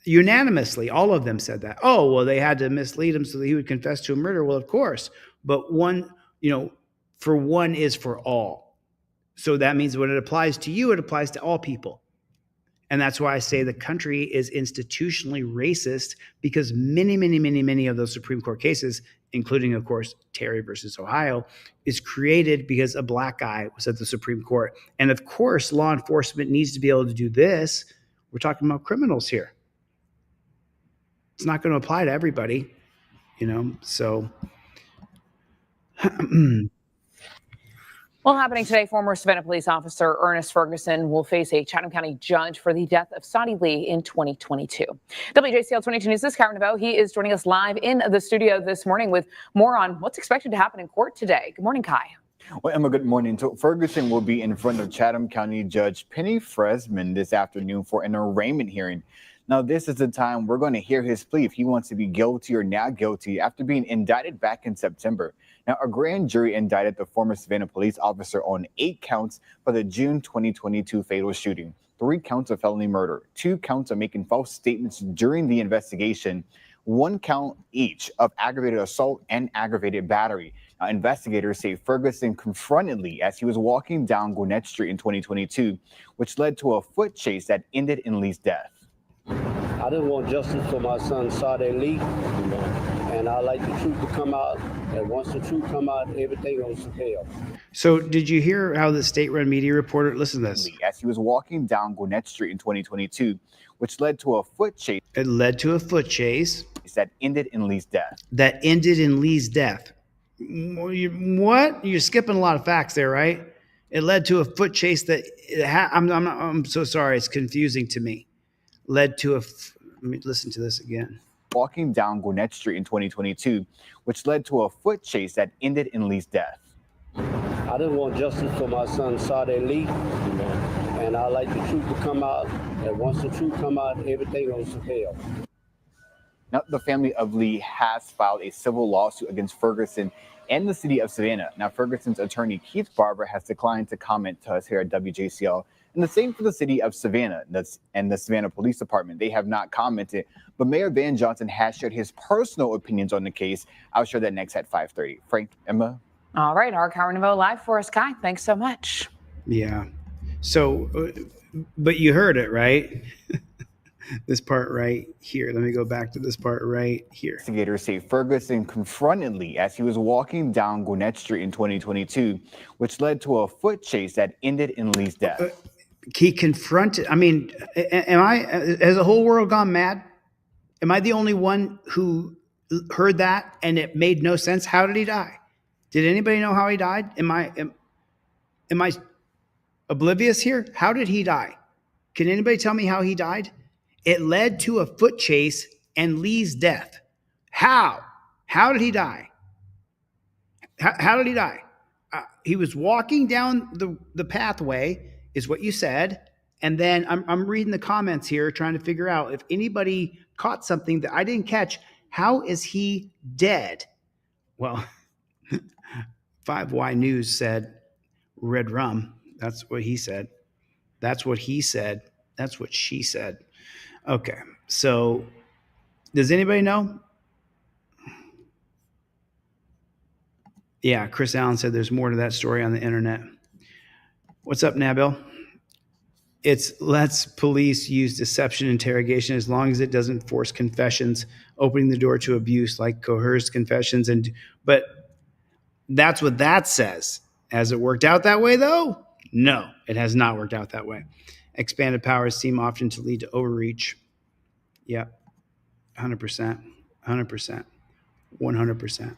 unanimously, all of them said that. Oh, well, they had to mislead him so that he would confess to a murder. Well, of course. But one, for one is for all. So that means when it applies to you, it applies to all people. And that's why I say the country is institutionally racist, because many, many, many, many of those Supreme Court cases, including, of course, Terry versus Ohio, is created because a black guy was at the Supreme Court. And of course, law enforcement needs to be able to do this. We're talking about criminals here. It's not going to apply to everybody, so. Well, happening today, former Savannah police officer Ernest Ferguson will face a Chatham County judge for the death of Sonny Lee in 2022. WJCL 22 News' Kyron Neveau. He is joining us live in the studio this morning with more on what's expected to happen in court today. Good morning, Kai. Well, Emma, good morning. So Ferguson will be in front of Chatham County Judge Penny Fresman this afternoon for an arraignment hearing. Now, this is the time we're going to hear his plea if he wants to be guilty or not guilty after being indicted back in September. Now, a grand jury indicted the former Savannah police officer on 8 counts for the June 2022 fatal shooting, 3 counts of felony murder, 2 counts of making false statements during the investigation, 1 count each of aggravated assault and aggravated battery. Now, investigators say Ferguson confronted Lee as he was walking down Gwinnett Street in 2022, which led to a foot chase that ended in Lee's death. I just want justice for my son, Sade Lee, and I like the truth to come out. And once the truth come out, everything goes to hell. So did you hear how the state-run media reporter, listen to this. As he was walking down Gwinnett Street in 2022, which led to a foot chase. It led to a foot chase. That ended in Lee's death. That ended in Lee's death. What? You're skipping a lot of facts there, right? It led to a foot chase that, I'm so sorry, it's confusing to me. Led to let me listen to this again. Walking down Gwinnett Street in 2022, which led to a foot chase that ended in Lee's death. I just want justice for my son, Sade Lee, and I like the truth to come out. And once the truth come out, everything goes to hell. Now, the family of Lee has filed a civil lawsuit against Ferguson and the city of Savannah. Now, Ferguson's attorney, Keith Barber, has declined to comment to us here at WJCL. And the same for the city of Savannah and the Savannah Police Department. They have not commented, but Mayor Van Johnson has shared his personal opinions on the case. I'll share that next at 5:30. Frank, Emma. All right, our Kyron Neveau live for us, Kai. Thanks so much. Yeah. So, but you heard it, right? This part right here. Let me go back to this part right here. Investigators say Ferguson confronted Lee as he was walking down Gwinnett Street in 2022, which led to a foot chase that ended in Lee's death. He confronted, has the whole world gone mad? Am I the only one who heard that and it made no sense? How did he die? Did anybody know how he died? Am I oblivious here? How did he die? Can anybody tell me how he died? It led to a foot chase and Lee's death. How? How did he die? How did he die? He was walking down the pathway, is what you said. And then I'm reading the comments here, trying to figure out if anybody caught something that I didn't catch. How is he dead? Well, 5Y News said red rum. That's what he said. That's what he said. That's what she said. Okay. So does anybody know? Yeah, Chris Allen said there's more to that story on the internet. What's up, Nabil? It's lets police use deception interrogation as long as it doesn't force confessions, opening the door to abuse like coerced confessions. But that's what that says. Has it worked out that way, though? No, it has not worked out that way. Expanded powers seem often to lead to overreach. Yep, 100%, 100%, 100%.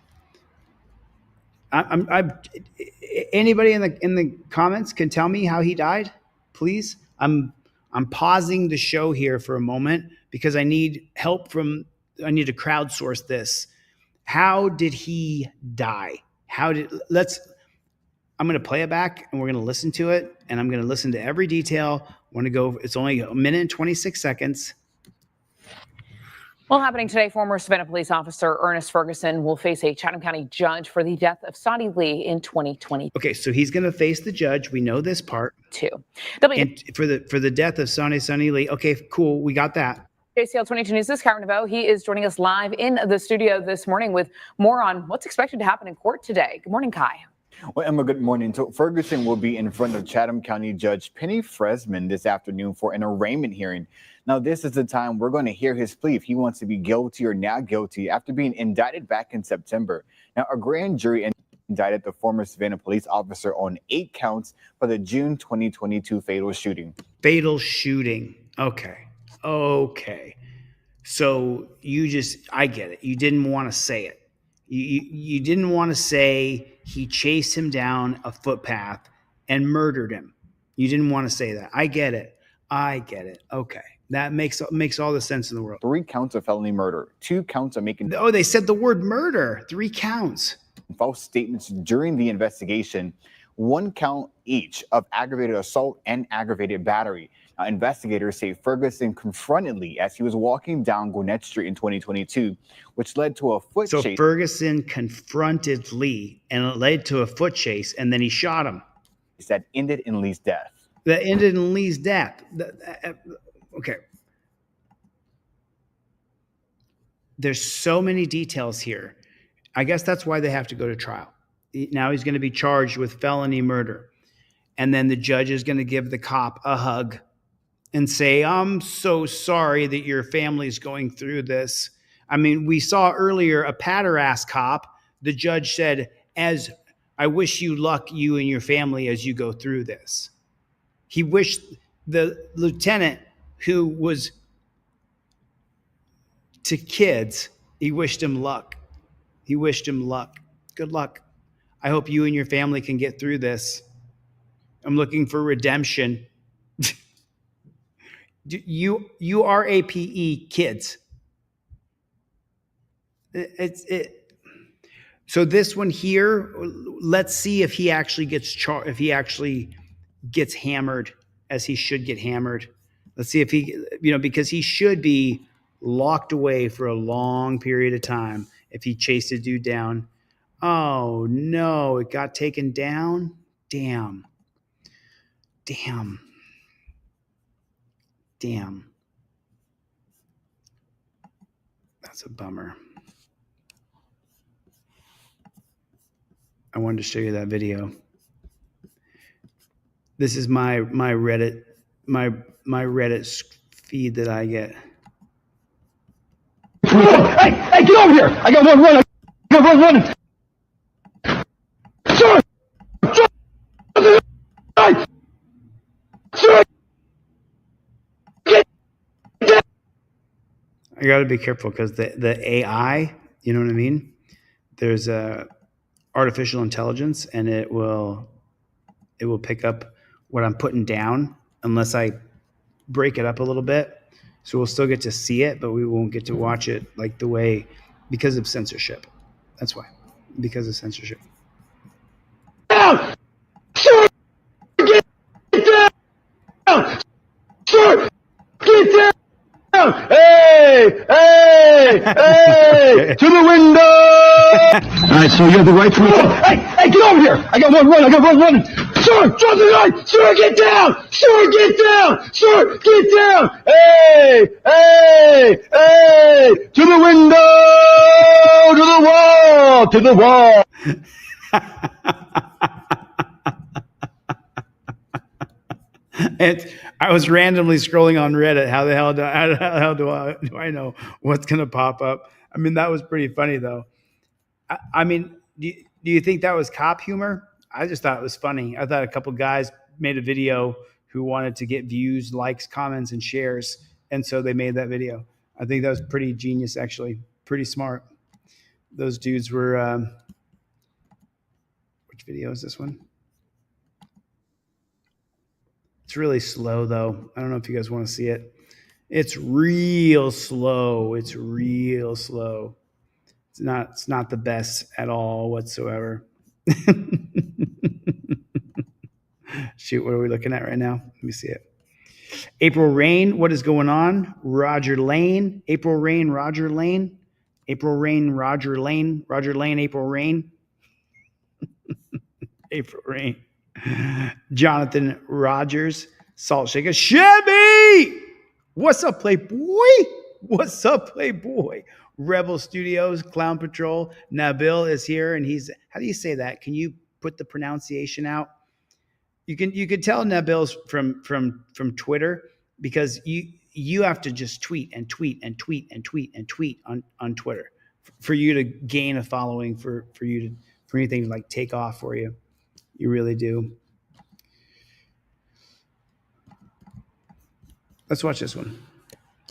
Anybody in the comments can tell me how he died, please. I'm pausing the show here for a moment because I need help I need to crowdsource this. How did he die? I'm going to play it back and we're going to listen to it and I'm going to listen to every detail. It's only a minute and 26 seconds. Well, happening today, former Savannah police officer Ernest Ferguson will face a Chatham County judge for the death of Sonny Lee in 2020. Okay, so he's going to face the judge. We know this part. And for the death of Sonny Lee. Okay, cool. We got that. JCL 22 News, this is Karen Neveau. He is joining us live in the studio this morning with more on what's expected to happen in court today. Good morning, Kai. Well, Emma, good morning. So Ferguson will be in front of Chatham County Judge Penny Fresman this afternoon for an arraignment hearing. Now, this is the time we're going to hear his plea if he wants to be guilty or not guilty after being indicted back in September. Now, a grand jury indicted the former Savannah police officer on 8 counts for the June 2022 fatal shooting. Fatal shooting. Okay. So I get it. You didn't want to say it. You didn't want to say he chased him down a footpath and murdered him. You didn't want to say that. I get it. Okay. That makes all the sense in the world. 3 counts of felony murder, 2 counts of making... Oh, they said the word murder. 3 counts. False statements during the investigation. 1 count each of aggravated assault and aggravated battery. Now, investigators say Ferguson confronted Lee as he was walking down Gwinnett Street in 2022, which led to a foot chase. So Ferguson confronted Lee and it led to a foot chase and then he shot him. That ended in Lee's death. Okay. There's so many details here. I guess that's why they have to go to trial. Now he's going to be charged with felony murder. And then the judge is going to give the cop a hug and say, I'm so sorry that your family's going through this. I mean, we saw earlier a patter-ass cop. The judge said, as I wish you luck, you and your family, as you go through this. He wished the lieutenant who was to kids, he wished him luck. Good luck. I hope you and your family can get through this. I'm looking for redemption. You are APE kids. So this one here, let's see if he actually gets if he actually gets hammered as he should get hammered. Let's see if he, because he should be locked away for a long period of time if he chased a dude down. Oh no, it got taken down. Damn. That's a bummer. I wanted to show you that video. This is my Reddit, my Reddit feed that I get. Hey, get over here! I got one running. Sir! I got to be careful because the AI, you know what I mean? There's a artificial intelligence and it will pick up what I'm putting down unless I break it up a little bit. So we'll still get to see it, but we won't get to watch it like the way, because of censorship. That's why, because of censorship. Down! Sir! Get down! Sir! Get down! Hey! To the window! All right, so you have the right to... Hey, get over here! I got one running. Sir, drop the gun! Sir, get down! Sir, get down! Sir, get down! Hey! Hey! Hey! To the window! To the wall! To the wall! I was randomly scrolling on Reddit. How the hell do I know what's going to pop up? I mean, that was pretty funny, though. I mean, do you think that was cop humor? I just thought it was funny. I thought a couple guys made a video who wanted to get views, likes, comments, and shares, and so they made that video. I think that was pretty genius, actually. Pretty smart. Those dudes were... which video is this one? It's really slow, though. I don't know if you guys want to see it. It's real slow. It's real slow. It's not the best at all whatsoever. Shoot, what are we looking at right now? Let me see it. April Rain, what is going on? Roger Lane. April Rain, Roger Lane. April Rain, Roger Lane. Roger Lane, April Rain. April Rain. Jonathan Rogers, Salt Shaker. Chevy! What's up, Playboy? What's up, Playboy? Rebel Studios, Clown Patrol. Nabil is here, and he's... How do you say that? Can you put the pronunciation out? You can tell Nabil's from Twitter, because you have to just tweet and tweet and tweet and tweet and tweet on Twitter for you to gain a following, for anything to like take off for you. You really do. Let's watch this one.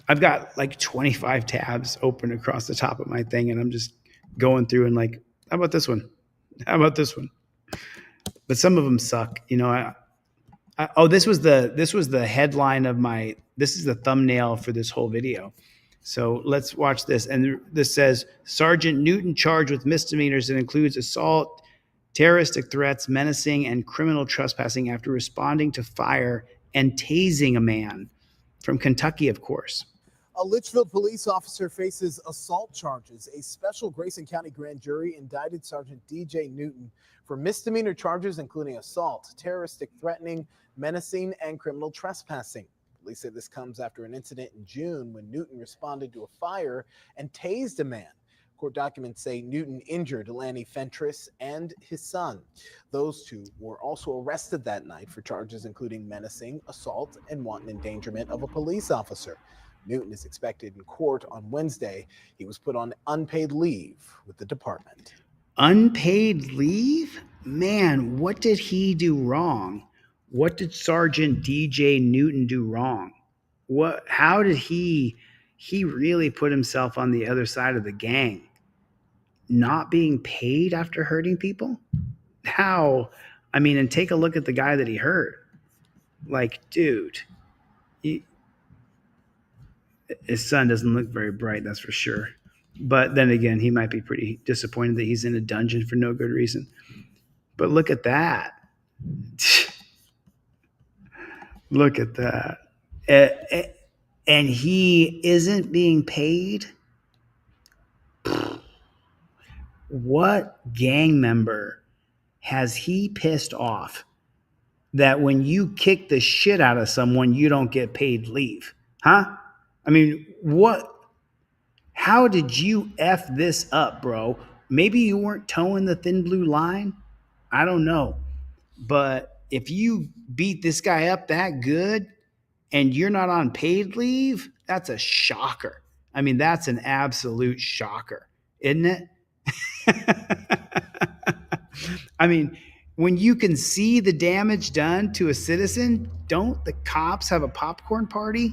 I've got like 25 tabs open across the top of my thing, and I'm just going through and like, how about this one? How about this one? But some of them suck. You know, this was the headline of my, this is the thumbnail for this whole video. So let's watch this. And this says, Sergeant Newton charged with misdemeanors that includes assault, terroristic threats, menacing, and criminal trespassing after responding to fire and tasing a man. From Kentucky, of course. A Litchfield police officer faces assault charges. A special Grayson County grand jury indicted Sergeant DJ Newton for misdemeanor charges including assault, terroristic threatening, menacing, and criminal trespassing. Police say this comes after an incident in June when Newton responded to a fire and tased a man. Court documents say Newton injured Lanny Fentress and his son. Those two were also arrested that night for charges including menacing, assault, and wanton endangerment of a police officer. Newton is expected in court on Wednesday. He was put on unpaid leave with the department. Unpaid leave? Man, what did he do wrong? What did Sergeant DJ Newton do wrong? How did he really put himself on the other side of the gang? Not being paid after hurting people? How? I mean, and take a look at the guy that he hurt. Like, dude, his son doesn't look very bright, that's for sure. But then again, he might be pretty disappointed that he's in a dungeon for no good reason. But look at that. Look at that. And he isn't being paid? What gang member has he pissed off that when you kick the shit out of someone, you don't get paid leave? Huh? I mean, what? How did you F this up, bro? Maybe you weren't towing the thin blue line. I don't know. But if you beat this guy up that good and you're not on paid leave, that's a shocker. I mean, that's an absolute shocker, isn't it? I mean, when you can see the damage done to a citizen, don't the cops have a popcorn party?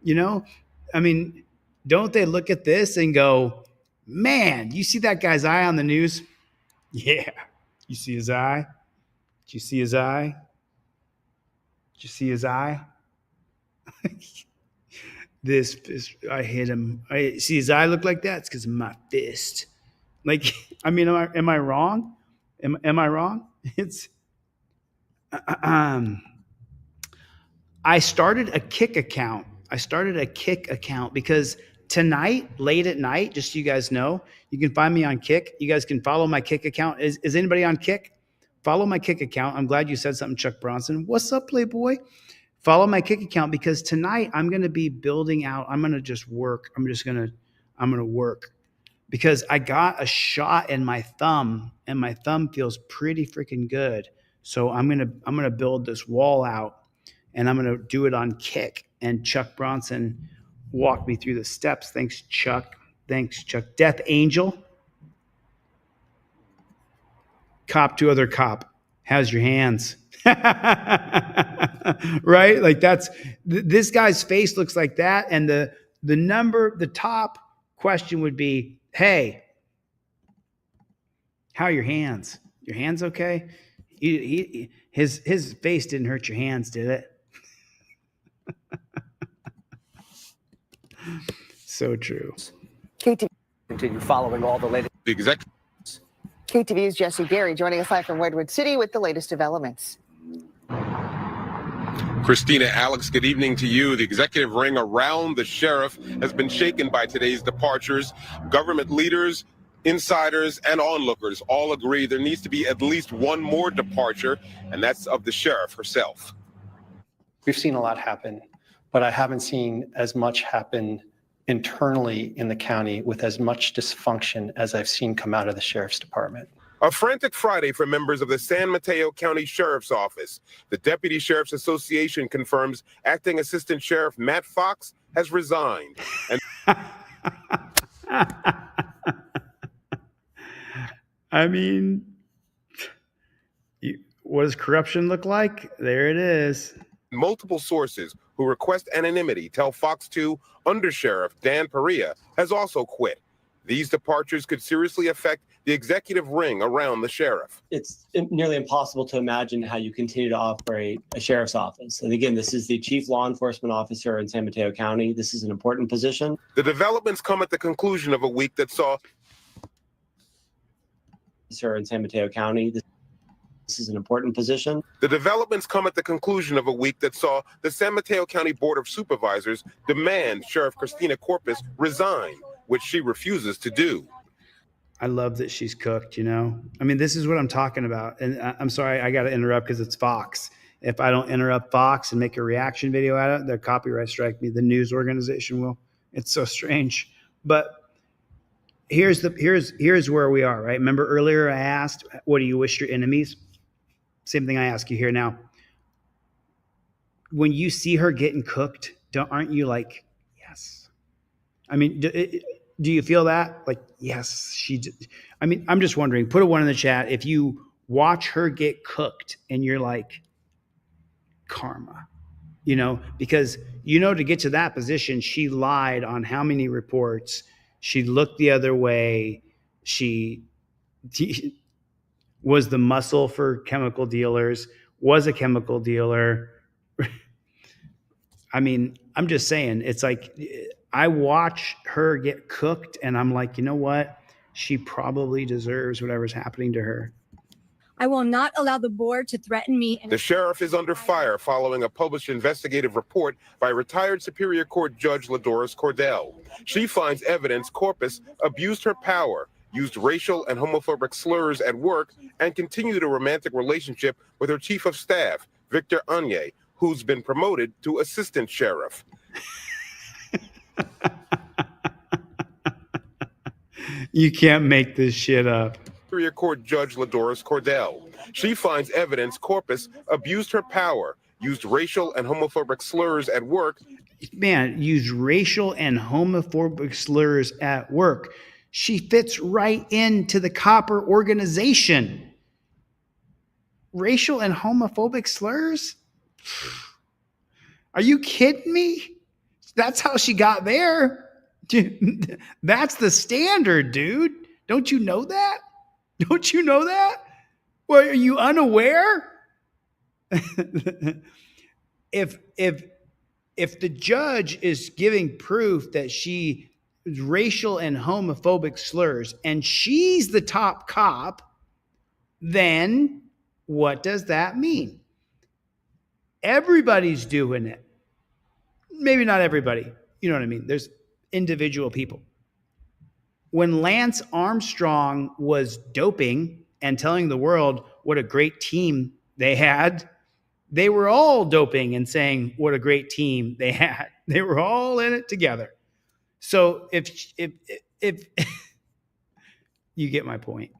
You know, I mean, don't they look at this and go, man, you see that guy's eye on the news? Yeah. You see his eye? Did you see his eye? Did you see his eye? This fist, I hit him. I see his eye look like that. It's because of my fist. Like, I mean, am I wrong? Am I wrong? It's, I started a Kick account. Because tonight, late at night, just so you guys know, you can find me on Kick. You guys can follow my Kick account. Is anybody on Kick? Follow my Kick account. I'm glad you said something, Chuck Bronson. What's up, Playboy? Follow my Kick account because tonight I'm going to be building out. I'm going to just work. I'm going to work because I got a shot in my thumb and my thumb feels pretty freaking good. So I'm going to build this wall out and I'm going to do it on Kick. And Chuck Bronson walked me through the steps. Thanks, Chuck. Death Angel. Cop to other cop. How's your hands? Right? Like this guy's face looks like that. And the top question would be, hey, how are your hands? Your hands okay? His face didn't hurt your hands, did it? So true. KTV continue following all the latest. KTV's Jesse Gary joining us live from Redwood City with the latest developments. Christina, Alex, good evening to you. The executive ring around the sheriff has been shaken by today's departures. Government leaders, insiders, and onlookers all agree there needs to be at least one more departure, and that's of the sheriff herself. We've seen a lot happen, but I haven't seen as much happen internally in the county with as much dysfunction as I've seen come out of the sheriff's department. A frantic Friday for members of the San Mateo County Sheriff's Office. The Deputy Sheriff's Association confirms Acting Assistant Sheriff Matt Fox has resigned. And I mean, what does corruption look like? There it is. multiple sources who request anonymity tell Fox 2 Undersheriff Dan Perea has also quit. These departures could seriously affect the executive ring around the sheriff. It's nearly impossible to imagine how you continue to operate a sheriff's office. And again, this is the chief law enforcement officer in San Mateo County. This is an important position. The developments come at the conclusion of a week that saw in San Mateo County. This is an important position. The developments come at the conclusion of a week that saw the San Mateo County Board of Supervisors demand Sheriff Christina Corpus resign, which she refuses to do. I love that she's cooked, you know? I mean, this is what I'm talking about. And I'm sorry, I got to interrupt because it's Fox. If I don't interrupt Fox and make a reaction video out of it, they'll copyright strike me. The news organization will. It's so strange. But here's where we are, right? Remember earlier I asked, what do you wish your enemies? Same thing I ask you here now. When you see her getting cooked, aren't you like, yes? I mean, do you feel that? Like, yes, she did. I mean, I'm just wondering, put a 1 in the chat if you watch her get cooked and you're like, karma, you know, because, you know, to get to that position, she lied on how many reports. She looked the other way. She was the muscle for chemical dealers, was a chemical dealer. I mean, I'm just saying, it's like, I watch her get cooked and I'm like, you know what? She probably deserves whatever's happening to her. I will not allow the board to threaten me. The sheriff is under fire following a published investigative report by retired Superior Court Judge Ladoris Cordell. She finds evidence Corpus abused her power, used racial and homophobic slurs at work, and continued a romantic relationship with her chief of staff, Victor Anye, who's been promoted to assistant sheriff. You can't make this shit up. Superior Court Judge Ladoris Cordell. She finds evidence Corpus abused her power, used racial and homophobic slurs at work. Man, used racial and homophobic slurs at work. She fits right into the copper organization. Racial and homophobic slurs? Are you kidding me? That's how she got there. Dude, that's the standard, dude. Don't you know that? Don't you know that? Well, are you unaware? If the judge is giving proof that she racial and homophobic slurs and she's the top cop, then what does that mean? Everybody's doing it. Maybe not everybody. You know what I mean? There's individual people. When Lance Armstrong was doping and telling the world what a great team they had, they were all doping and saying what a great team they had. They were all in it together. So if you get my point.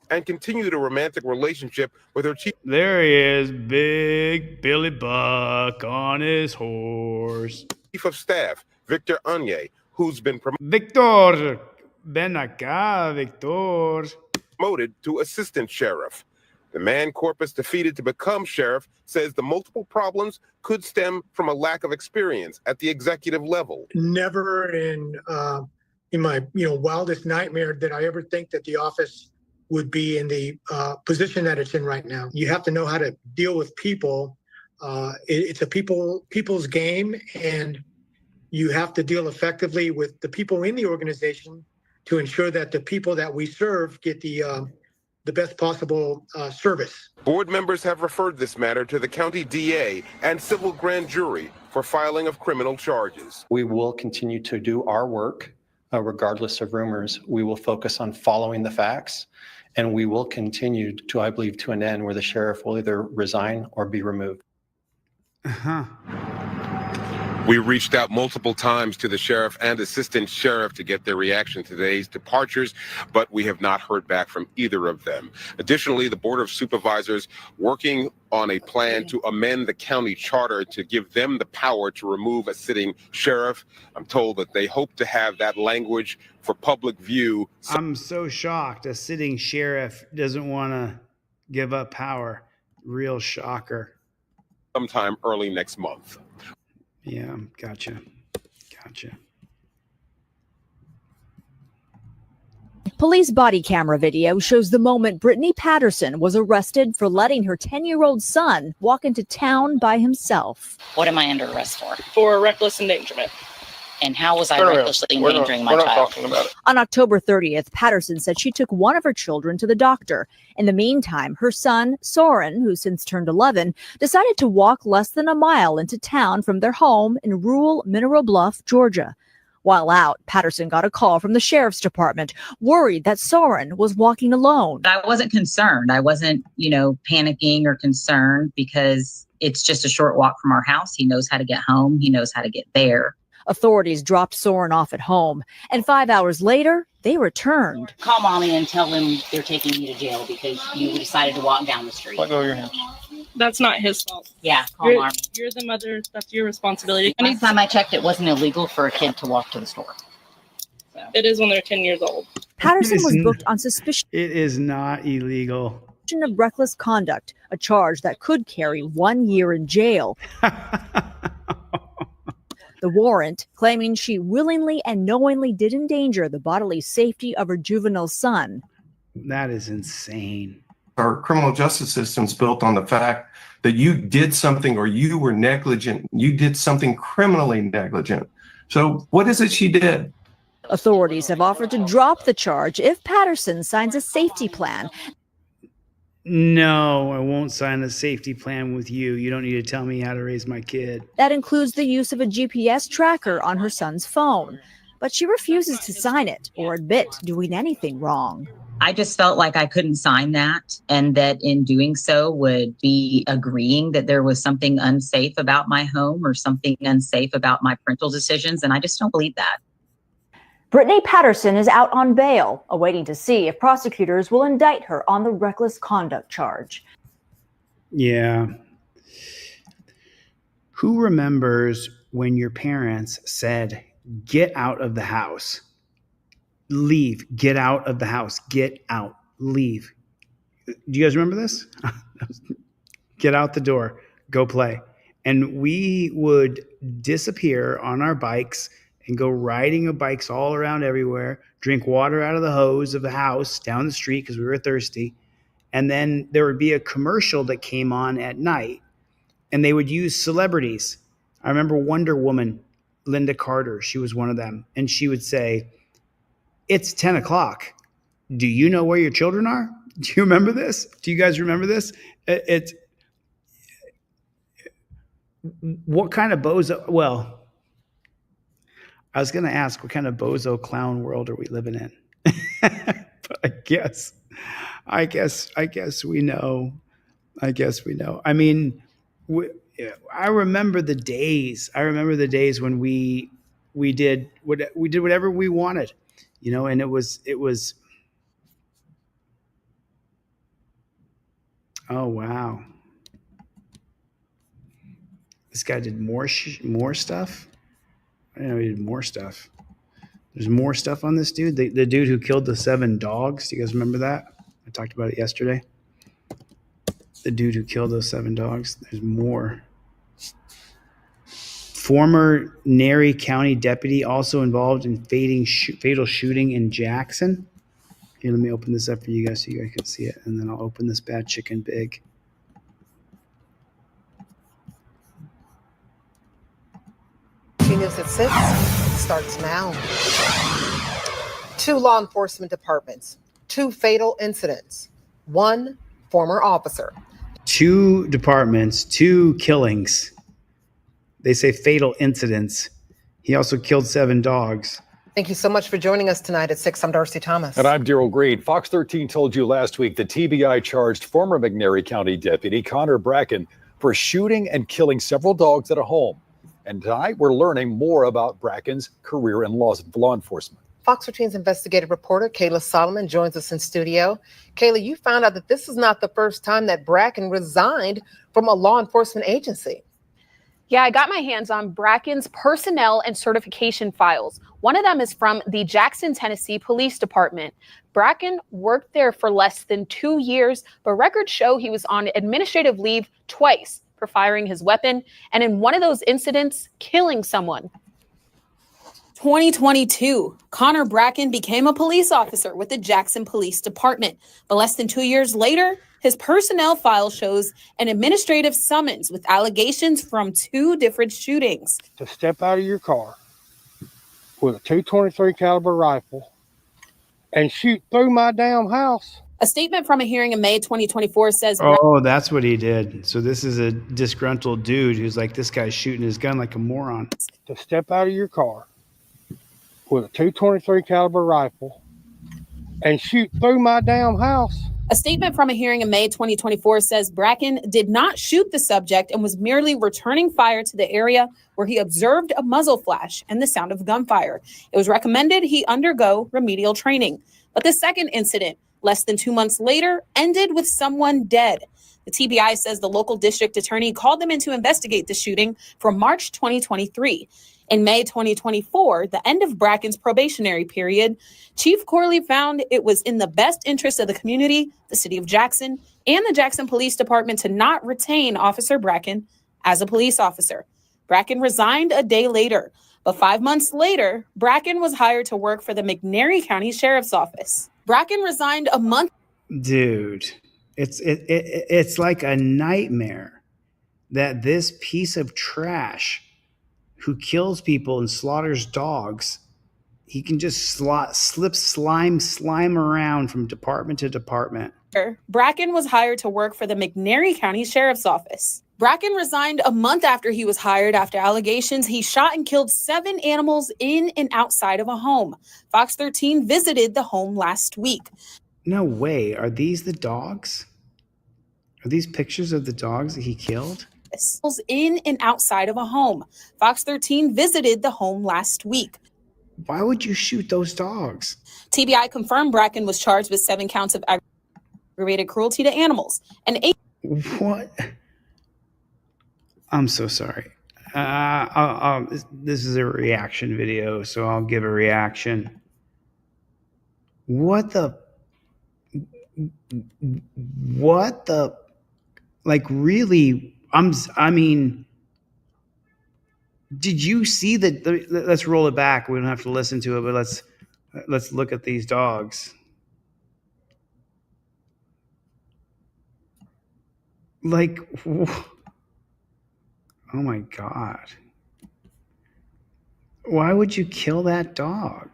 And continued a romantic relationship with her chief. There he is, big Billy Buck on his horse. Chief of Staff, Victor Anye, who's been Victor, ven acá, Victor. promoted to assistant sheriff. The man Corpus defeated to become sheriff says the multiple problems could stem from a lack of experience at the executive level. Never in my wildest nightmare did I ever think that the office would be in the position that it's in right now. You have to know how to deal with people. It's a people's game, and you have to deal effectively with the people in the organization to ensure that the people that we serve get the best possible service. Board members have referred this matter to the county DA and civil grand jury for filing of criminal charges. We will continue to do our work regardless of rumors. We will focus on following the facts, and we will continue to, I believe, to an end where the sheriff will either resign or be removed. Uh-huh. We reached out multiple times to the sheriff and assistant sheriff to get their reaction to today's departures, but we have not heard back from either of them. Additionally, the Board of Supervisors working on a plan to amend the county charter to give them the power to remove a sitting sheriff. I'm told that they hope to have that language for public view. I'm so shocked. A sitting sheriff doesn't want to give up power. Real shocker. Sometime early next month. Yeah, gotcha. Police body camera video shows the moment Brittany Patterson was arrested for letting her 10-year-old son walk into town by himself. What am I under arrest for? For reckless endangerment. And how was I recklessly endangering my child? We're not talking about it. On October 30th, Patterson said she took one of her children to the doctor. In the meantime, her son, Soren, who since turned 11, decided to walk less than a mile into town from their home in rural Mineral Bluff, Georgia. While out, Patterson got a call from the sheriff's department, worried that Soren was walking alone. I wasn't concerned. I wasn't, panicking or concerned because it's just a short walk from our house. He knows how to get home. He knows how to get there. Authorities dropped Soren off at home, and 5 hours later, they returned. Call mommy and tell them they're taking you to jail because you decided to walk down the street. Let go of your hands. That's not his fault. Yeah, call mommy. You're the mother. That's your responsibility. Last time I checked, it wasn't illegal for a kid to walk to the store. So. It is when they're 10 years old. Patterson was booked on suspicion. It is not illegal. Of reckless conduct, a charge that could carry 1 year in jail. The warrant claiming she willingly and knowingly did endanger the bodily safety of her juvenile son. That is insane. Our criminal justice system's built on the fact that you did something or you were negligent. You did something criminally negligent. So what is it she did? Authorities have offered to drop the charge if Patterson signs a safety plan. No, I won't sign a safety plan with you. You don't need to tell me how to raise my kid. That includes the use of a GPS tracker on her son's phone. But she refuses to sign it or admit doing anything wrong. I just felt like I couldn't sign that, and that in doing so would be agreeing that there was something unsafe about my home or something unsafe about my parental decisions, and I just don't believe that. Brittany Patterson is out on bail, awaiting to see if prosecutors will indict her on the reckless conduct charge. Yeah. Who remembers when your parents said, "Get out of the house"? Leave. Get out of the house. Get out. Leave. Do you guys remember this? Get out the door. Go play. And we would disappear on our bikes and go riding our bikes all around everywhere, drink water out of the hose of the house down the street because we were thirsty. And then there would be a commercial that came on at night, and they would use celebrities. I remember Wonder Woman, Linda Carter. She was one of them. And she would say, "It's 10 o'clock. Do you know where your children are?" Do you remember this? Do you guys remember this? It's what kind of bozo? Well, I was going to ask what kind of bozo clown world are we living in? But I guess I guess we know. I mean, I remember the days. When we did whatever we wanted, and it was. Oh wow! This guy did more stuff. I didn't know he did more stuff. There's more stuff on this dude. The dude who killed the 7 dogs. Do you guys remember that? I talked about it yesterday. The dude who killed those 7 dogs. There's more. Former Nary County deputy also involved in fatal shooting in Jackson. Here, let me open this up for you guys so you guys can see it, and then I'll open this bad chicken big. News at 6 starts now. 2 law enforcement departments, 2 fatal incidents, 1 former officer. 2 departments, 2 killings. They say fatal incidents. He also killed 7 dogs. Thank you so much for joining us tonight at 6. I'm Darcy Thomas. And I'm Daryl Green. Fox 13 told you last week the TBI charged former McNairy County Deputy Connor Bracken for shooting and killing several dogs at a home. And tonight we're learning more about Bracken's career in law enforcement. Fox 13's investigative reporter Kayla Solomon joins us in studio. Kayla, you found out that this is not the first time that Bracken resigned from a law enforcement agency. Yeah, I got my hands on Bracken's personnel and certification files. One of them is from the Jackson, Tennessee Police Department. Bracken worked there for less than 2 years, but records show he was on administrative leave twice for firing his weapon, and in one of those incidents, killing someone. 2022, Connor Bracken became a police officer with the Jackson Police Department, but less than 2 years later, his personnel file shows an administrative summons with allegations from 2 different shootings. To step out of your car with a .223 caliber rifle and shoot through my damn house. A statement from a hearing in May 2024 says, Oh, that's what he did. So this is a disgruntled dude who's like, this guy's shooting his gun like a moron. To step out of your car with a .223 caliber rifle and shoot through my damn house. A statement from a hearing in May 2024 says Bracken did not shoot the subject and was merely returning fire to the area where he observed a muzzle flash and the sound of gunfire. It was recommended he undergo remedial training. But the second incident, less than 2 months later, ended with someone dead. The TBI says the local district attorney called them in to investigate the shooting from March 2023. In May 2024, the end of Bracken's probationary period, Chief Corley found it was in the best interest of the community, the city of Jackson, and the Jackson Police Department to not retain Officer Bracken as a police officer. Bracken resigned a day later, but 5 months later, Bracken was hired to work for the McNairy County Sheriff's Office. Bracken resigned a month. Dude, it's like a nightmare that this piece of trash who kills people and slaughters dogs, he can just slip slime around from department to department. Bracken was hired to work for the McNairy County Sheriff's Office. Bracken resigned a month after he was hired after allegations he shot and killed 7 animals in and outside of a home. Fox 13 visited the home last week. No way. Are these the dogs? Are these pictures of the dogs that he killed? In and outside of a home. Fox 13 visited the home last week. Why would you shoot those dogs? TBI confirmed Bracken was charged with 7 counts of aggravated cruelty to animals and 8. What? I'm so sorry. This is a reaction video, so I'll give a reaction. What the? Like, really? I mean, did you see that? Let's roll it back. We don't have to listen to it, but let's look at these dogs. Like, oh my God. Why would you kill that dog?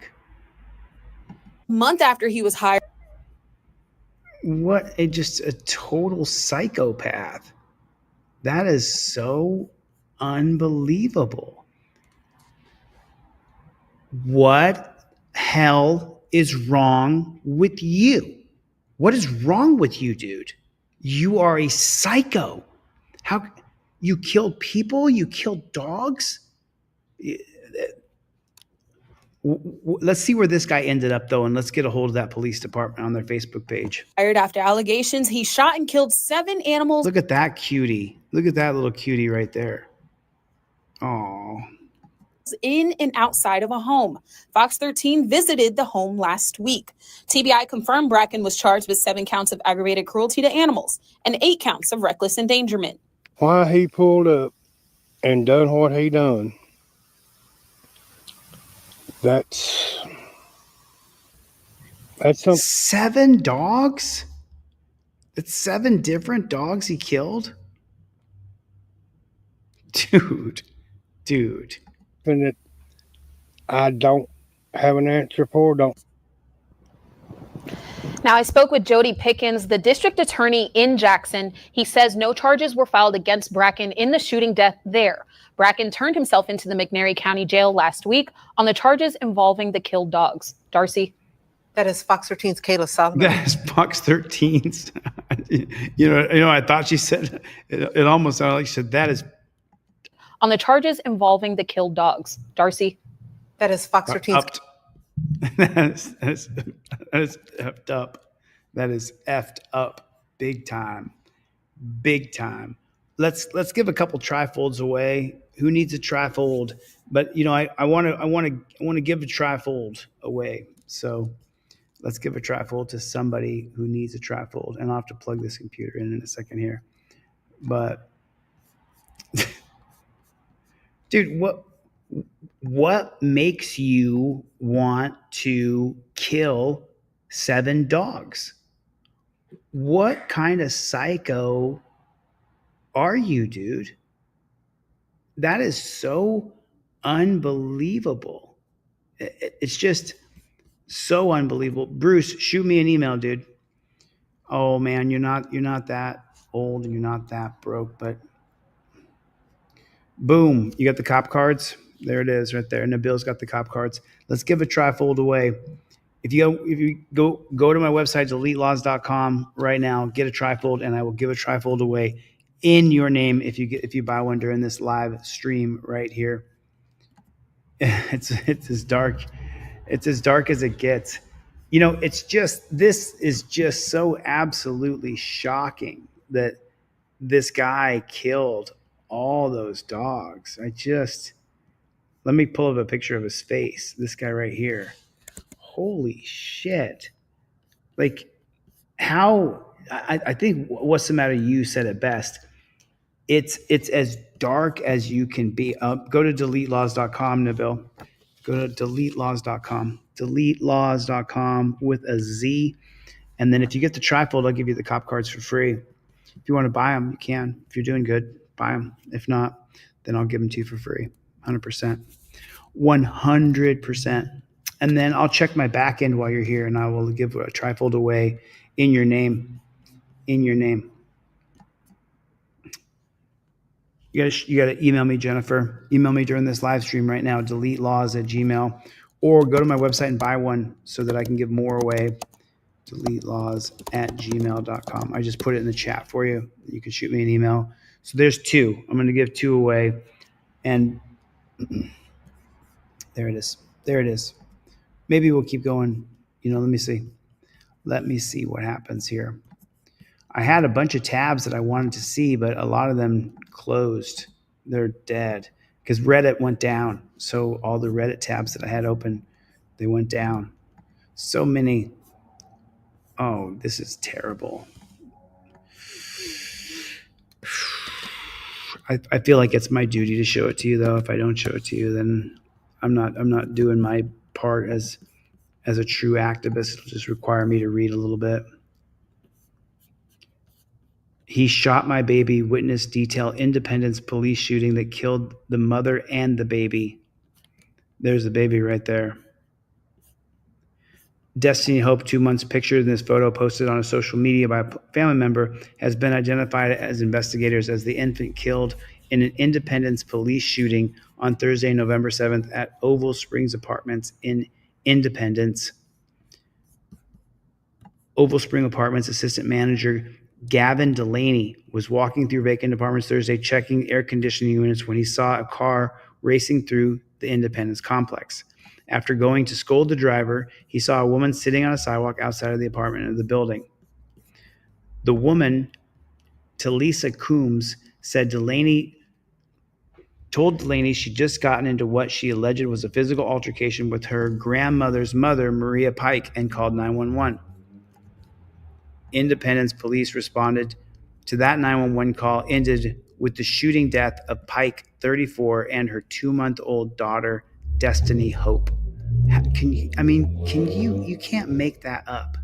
Month after he was hired. What just a total psychopath. That is so unbelievable. What hell is wrong with you? What is wrong with you, dude? You are a psycho. How you killed people? You killed dogs? Let's see where this guy ended up, though, and let's get a hold of that police department on their Facebook page. Fired after allegations he shot and killed 7 animals. Look at that cutie. Look at that little cutie right there. Oh. In and outside of a home. Fox 13 visited the home last week. TBI confirmed Bracken was charged with 7 counts of aggravated cruelty to animals and 8 counts of reckless endangerment. Why he pulled up and done what he done, that's something. 7 dogs? It's 7 different dogs he killed? Dude. And that I don't have an answer for. Don't. Now, I spoke with Jody Pickens, the district attorney in Jackson. He says no charges were filed against Bracken in the shooting death there. Bracken turned himself into the McNairy County Jail last week on the charges involving the killed dogs. Darcy? That is Fox 13's Kayla Solomon. That is Fox 13's. you know, I thought she said, it almost sounded like she said, that is. On the charges involving the killed dogs. Darcy? That is Fox 13's. That is effed up. That is effed up big time. Big time. Let's give a couple trifolds away. Who needs a trifold? But I want to give a trifold away. So let's give a trifold to somebody who needs a trifold. And I'll have to plug this computer in a second here. But dude, what makes you want to kill 7 dogs? What kind of psycho are you, dude? That is so unbelievable. It's just so unbelievable. Bruce, shoot me an email, dude. Oh man, you're not that old and you're not that broke, but boom, you got the cop cards. There it is right there. Nabil's got the cop cards. Let's give a trifold away. If you go to my website, deletelaws.com right now, get a trifold, and I will give a trifold away in your name if you buy one during this live stream right here. It's as dark. It's as dark as it gets. This is just so absolutely shocking that this guy killed all those dogs. Let me pull up a picture of his face. This guy right here. Holy shit. Like, how, I think What's the Matter You said it best. It's as dark as you can be. Go to deletelaws.com, Nabil. Go to deletelaws.com. Deletelaws.com with a Z. And then if you get the trifold, I'll give you the cop cards for free. If you want to buy them, you can. If you're doing good, buy them. If not, then I'll give them to you for free. 100%. 100%. And then I'll check my back end while you're here, and I will give a trifold away in your name. In your name. You gotta email me, Jennifer. Email me during this live stream right now, deletelaws@gmail.com, or go to my website and buy one so that I can give more away. deletelaws@gmail.com. I just put it in the chat for you. You can shoot me an email. So there's 2. I'm going to give 2 away. And there it is. There it is. Maybe we'll keep going. Let me see. Let me see what happens here. I had a bunch of tabs that I wanted to see, but a lot of them closed. They're dead because Reddit went down. So all the Reddit tabs that I had open, they went down. So many. Oh, this is terrible. I feel like it's my duty to show it to you, though. If I don't show it to you, then I'm not doing my part as a true activist. It'll just require me to read a little bit. He shot my baby. Witness detail Independence police shooting that killed the mother and the baby. There's the baby right there. Destiny Hope, 2 months pictured in this photo posted on a social media by a family member, has been identified as investigators as the infant killed in an Independence police shooting on Thursday, November 7th at Oval Springs Apartments in Independence. Oval Spring Apartments assistant manager Gavin Delaney was walking through vacant apartments Thursday checking air conditioning units when he saw a car racing through the Independence complex. After going to scold the driver, he saw a woman sitting on a sidewalk outside of the apartment of the building. The woman, Talisa Coombs, told Delaney she'd just gotten into what she alleged was a physical altercation with her grandmother's mother, Maria Pike, and called 911. Independence police responded to that 911 call, ended with the shooting death of Pike, 34, and her 2-month-old daughter, Destiny Hope. You can't make that up.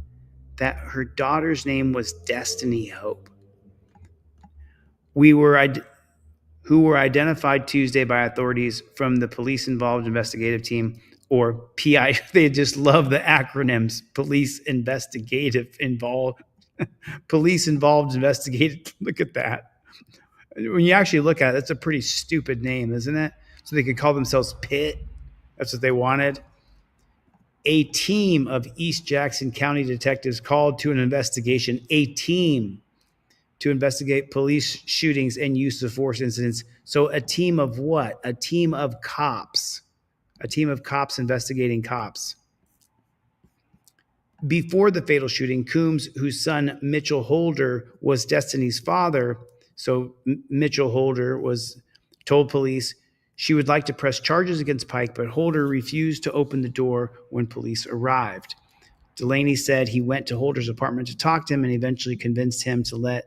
That her daughter's name was Destiny Hope. Who were identified Tuesday by authorities from the police-involved investigative team, or PI. They just love the acronyms. Police involved investigative. Look at that. When you actually look at it, that's a pretty stupid name, isn't it? So they could call themselves PIT. That's what they wanted. A team of East Jackson County detectives called to an investigation. A team to investigate police shootings and use of force incidents. So a team of what? A team of cops. A team of cops investigating cops. Before the fatal shooting, Coombs, whose son Mitchell Holder was Destiny's father, so Mitchell Holder told police she would like to press charges against Pike, but Holder refused to open the door when police arrived. Delaney said he went to Holder's apartment to talk to him and eventually convinced him to let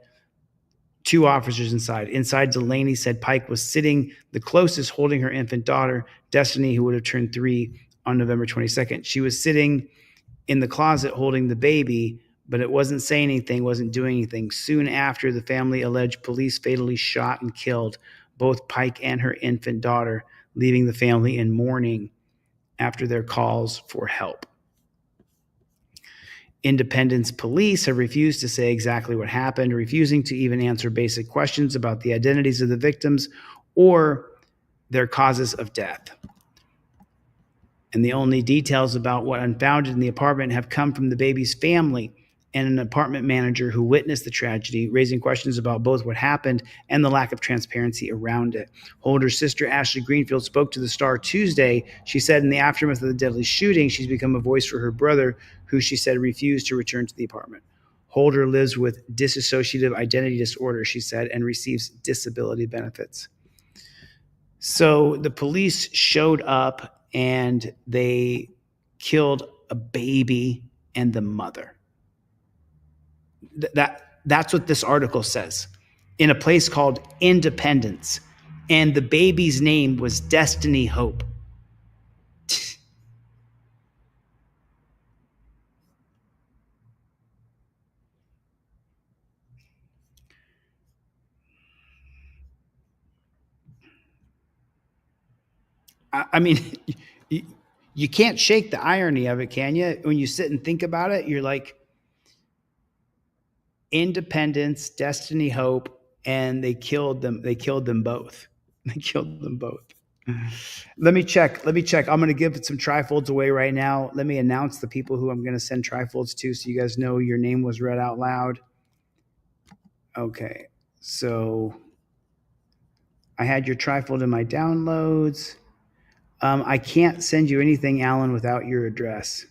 2 officers inside. Inside, Delaney said Pike was sitting the closest, holding her infant daughter, Destiny, who would have turned 3 on November 22nd. She was sitting in the closet holding the baby, but it wasn't saying anything, wasn't doing anything. Soon after, the family alleged police fatally shot and killed both Pike and her infant daughter, leaving the family in mourning after their calls for help. Independence police have refused to say exactly what happened, refusing to even answer basic questions about the identities of the victims or their causes of death. And the only details about what unfounded in the apartment have come from the baby's family and an apartment manager who witnessed the tragedy, raising questions about both what happened and the lack of transparency around it. Holder's sister, Ashley Greenfield, spoke to the Star Tuesday. She said in the aftermath of the deadly shooting, she's become a voice for her brother, who she said refused to return to the apartment. Holder lives with dissociative identity disorder, she said, and receives disability benefits. So the police showed up and they killed a baby and the mother. That's what this article says, in a place called Independence. And the baby's name was Destiny Hope. I mean, you can't shake the irony of it, can you? When you sit and think about it, you're like, Independence, Destiny Hope, and they killed them. They killed them both. They killed them both. Let me check. I'm going to give some trifolds away right now. Let me announce the people who I'm going to send trifolds to so you guys know your name was read out loud. Okay. So I had your trifold in my downloads. I can't send you anything, Alan, without your address.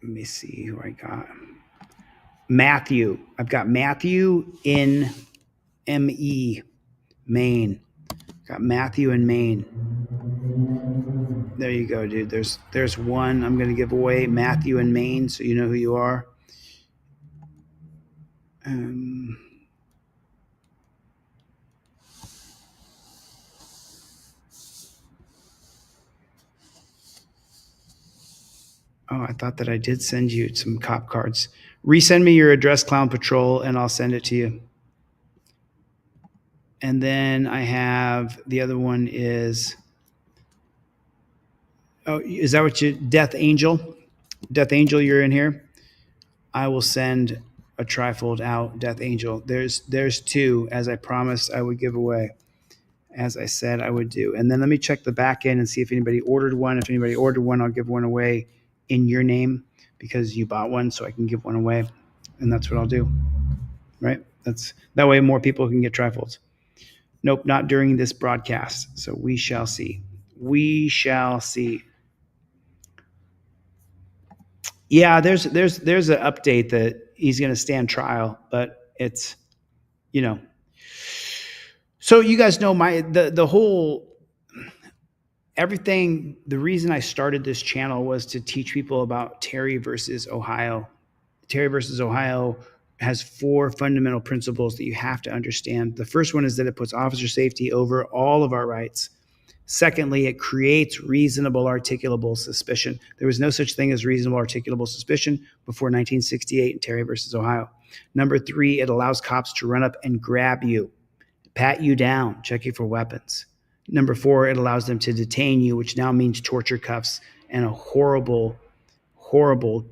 Let me see who I got. Matthew. I've got Matthew in ME, Maine. Got Matthew in Maine. There you go, dude. There's one I'm going to give away. Matthew in Maine, so you know who you are. Oh, I thought that I did send you some cop cards. Resend me your address, Clown Patrol, and I'll send it to you. And then I have the other one is, oh, is that what you, Death Angel? Death Angel, you're in here? I will send a trifold out, Death Angel. There's 2, as I promised I would give away. as I said I would do. And then let me check the back end and see if anybody ordered one. If anybody ordered one, I'll give one away in your name because you bought one, so I can give one away. And that's what I'll do, right? That way more people can get trifolds. Nope, not during this broadcast. So we shall see. We shall see. Yeah, there's an update that he's going to stand trial, but it's, you know. So you guys know the whole everything. The reason I started this channel was to teach people about Terry versus Ohio. Terry versus Ohio has 4 fundamental principles that you have to understand. The first one is that it puts officer safety over all of our rights. Secondly, it creates reasonable articulable suspicion. There was no such thing as reasonable articulable suspicion before 1968 in Terry versus Ohio. Number 3, it allows cops to run up and grab you, pat you down, check you for weapons. Number 4, it allows them to detain you, which now means torture cuffs and a horrible, horrible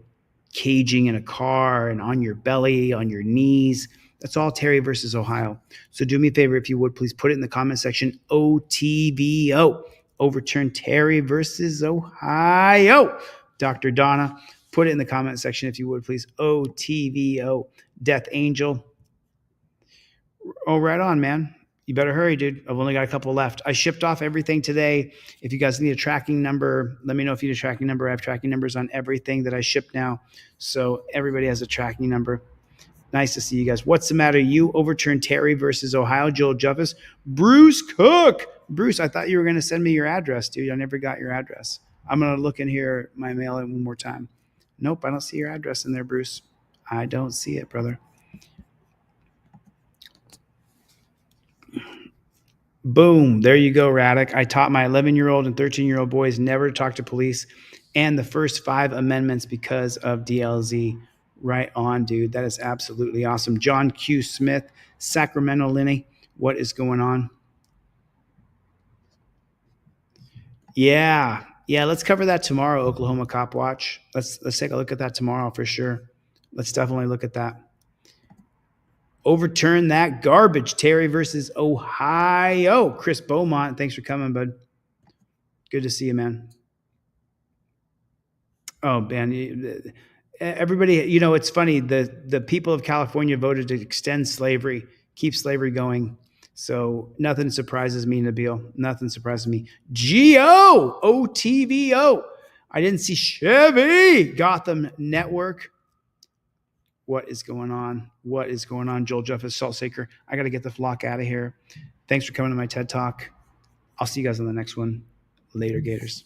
caging in a car and on your belly, on your knees. That's all Terry versus Ohio. So do me a favor, if you would, please put it in the comment section, OTVO, overturn Terry versus Ohio. Dr. Donna, put it in the comment section if you would, please, OTVO, Death Angel. Oh, right on, man. You better hurry, dude. I've only got a couple left. I shipped off everything today. If you guys need a tracking number, let me know if you need a tracking number. I have tracking numbers on everything that I ship now. So everybody has a tracking number. Nice to see you guys. What's the matter? You overturned Terry versus Ohio. Joel Juffus. Bruce Cook. Bruce, I thought you were going to send me your address, dude. I never got your address. I'm going to look in here, my mail one more time. Nope, I don't see your address in there, Bruce. I don't see it, brother. Boom. There you go, Raddick. I taught my 11-year-old and 13-year-old boys never to talk to police and the first 5 amendments because of DLZ. Right on, dude. That is absolutely awesome. John Q. Smith, Sacramento, Lenny. What is going on? Yeah. Let's cover that tomorrow, Oklahoma Cop Watch. Let's take a look at that tomorrow for sure. Let's definitely look at that. Overturn that garbage. Terry versus Ohio. Chris Beaumont, thanks for coming, bud. Good to see you, man. Oh, man. Everybody, you know, it's funny. The people of California voted to extend slavery, keep slavery going. So nothing surprises me, Nabil. Nothing surprises me. GOTVO. I didn't see Chevy. Gotham Network. What is going on? What is going on? Joel Juffus, Salt Shaker. I got to get the flock out of here. Thanks for coming to my TED Talk. I'll see you guys on the next one. Later, Gators.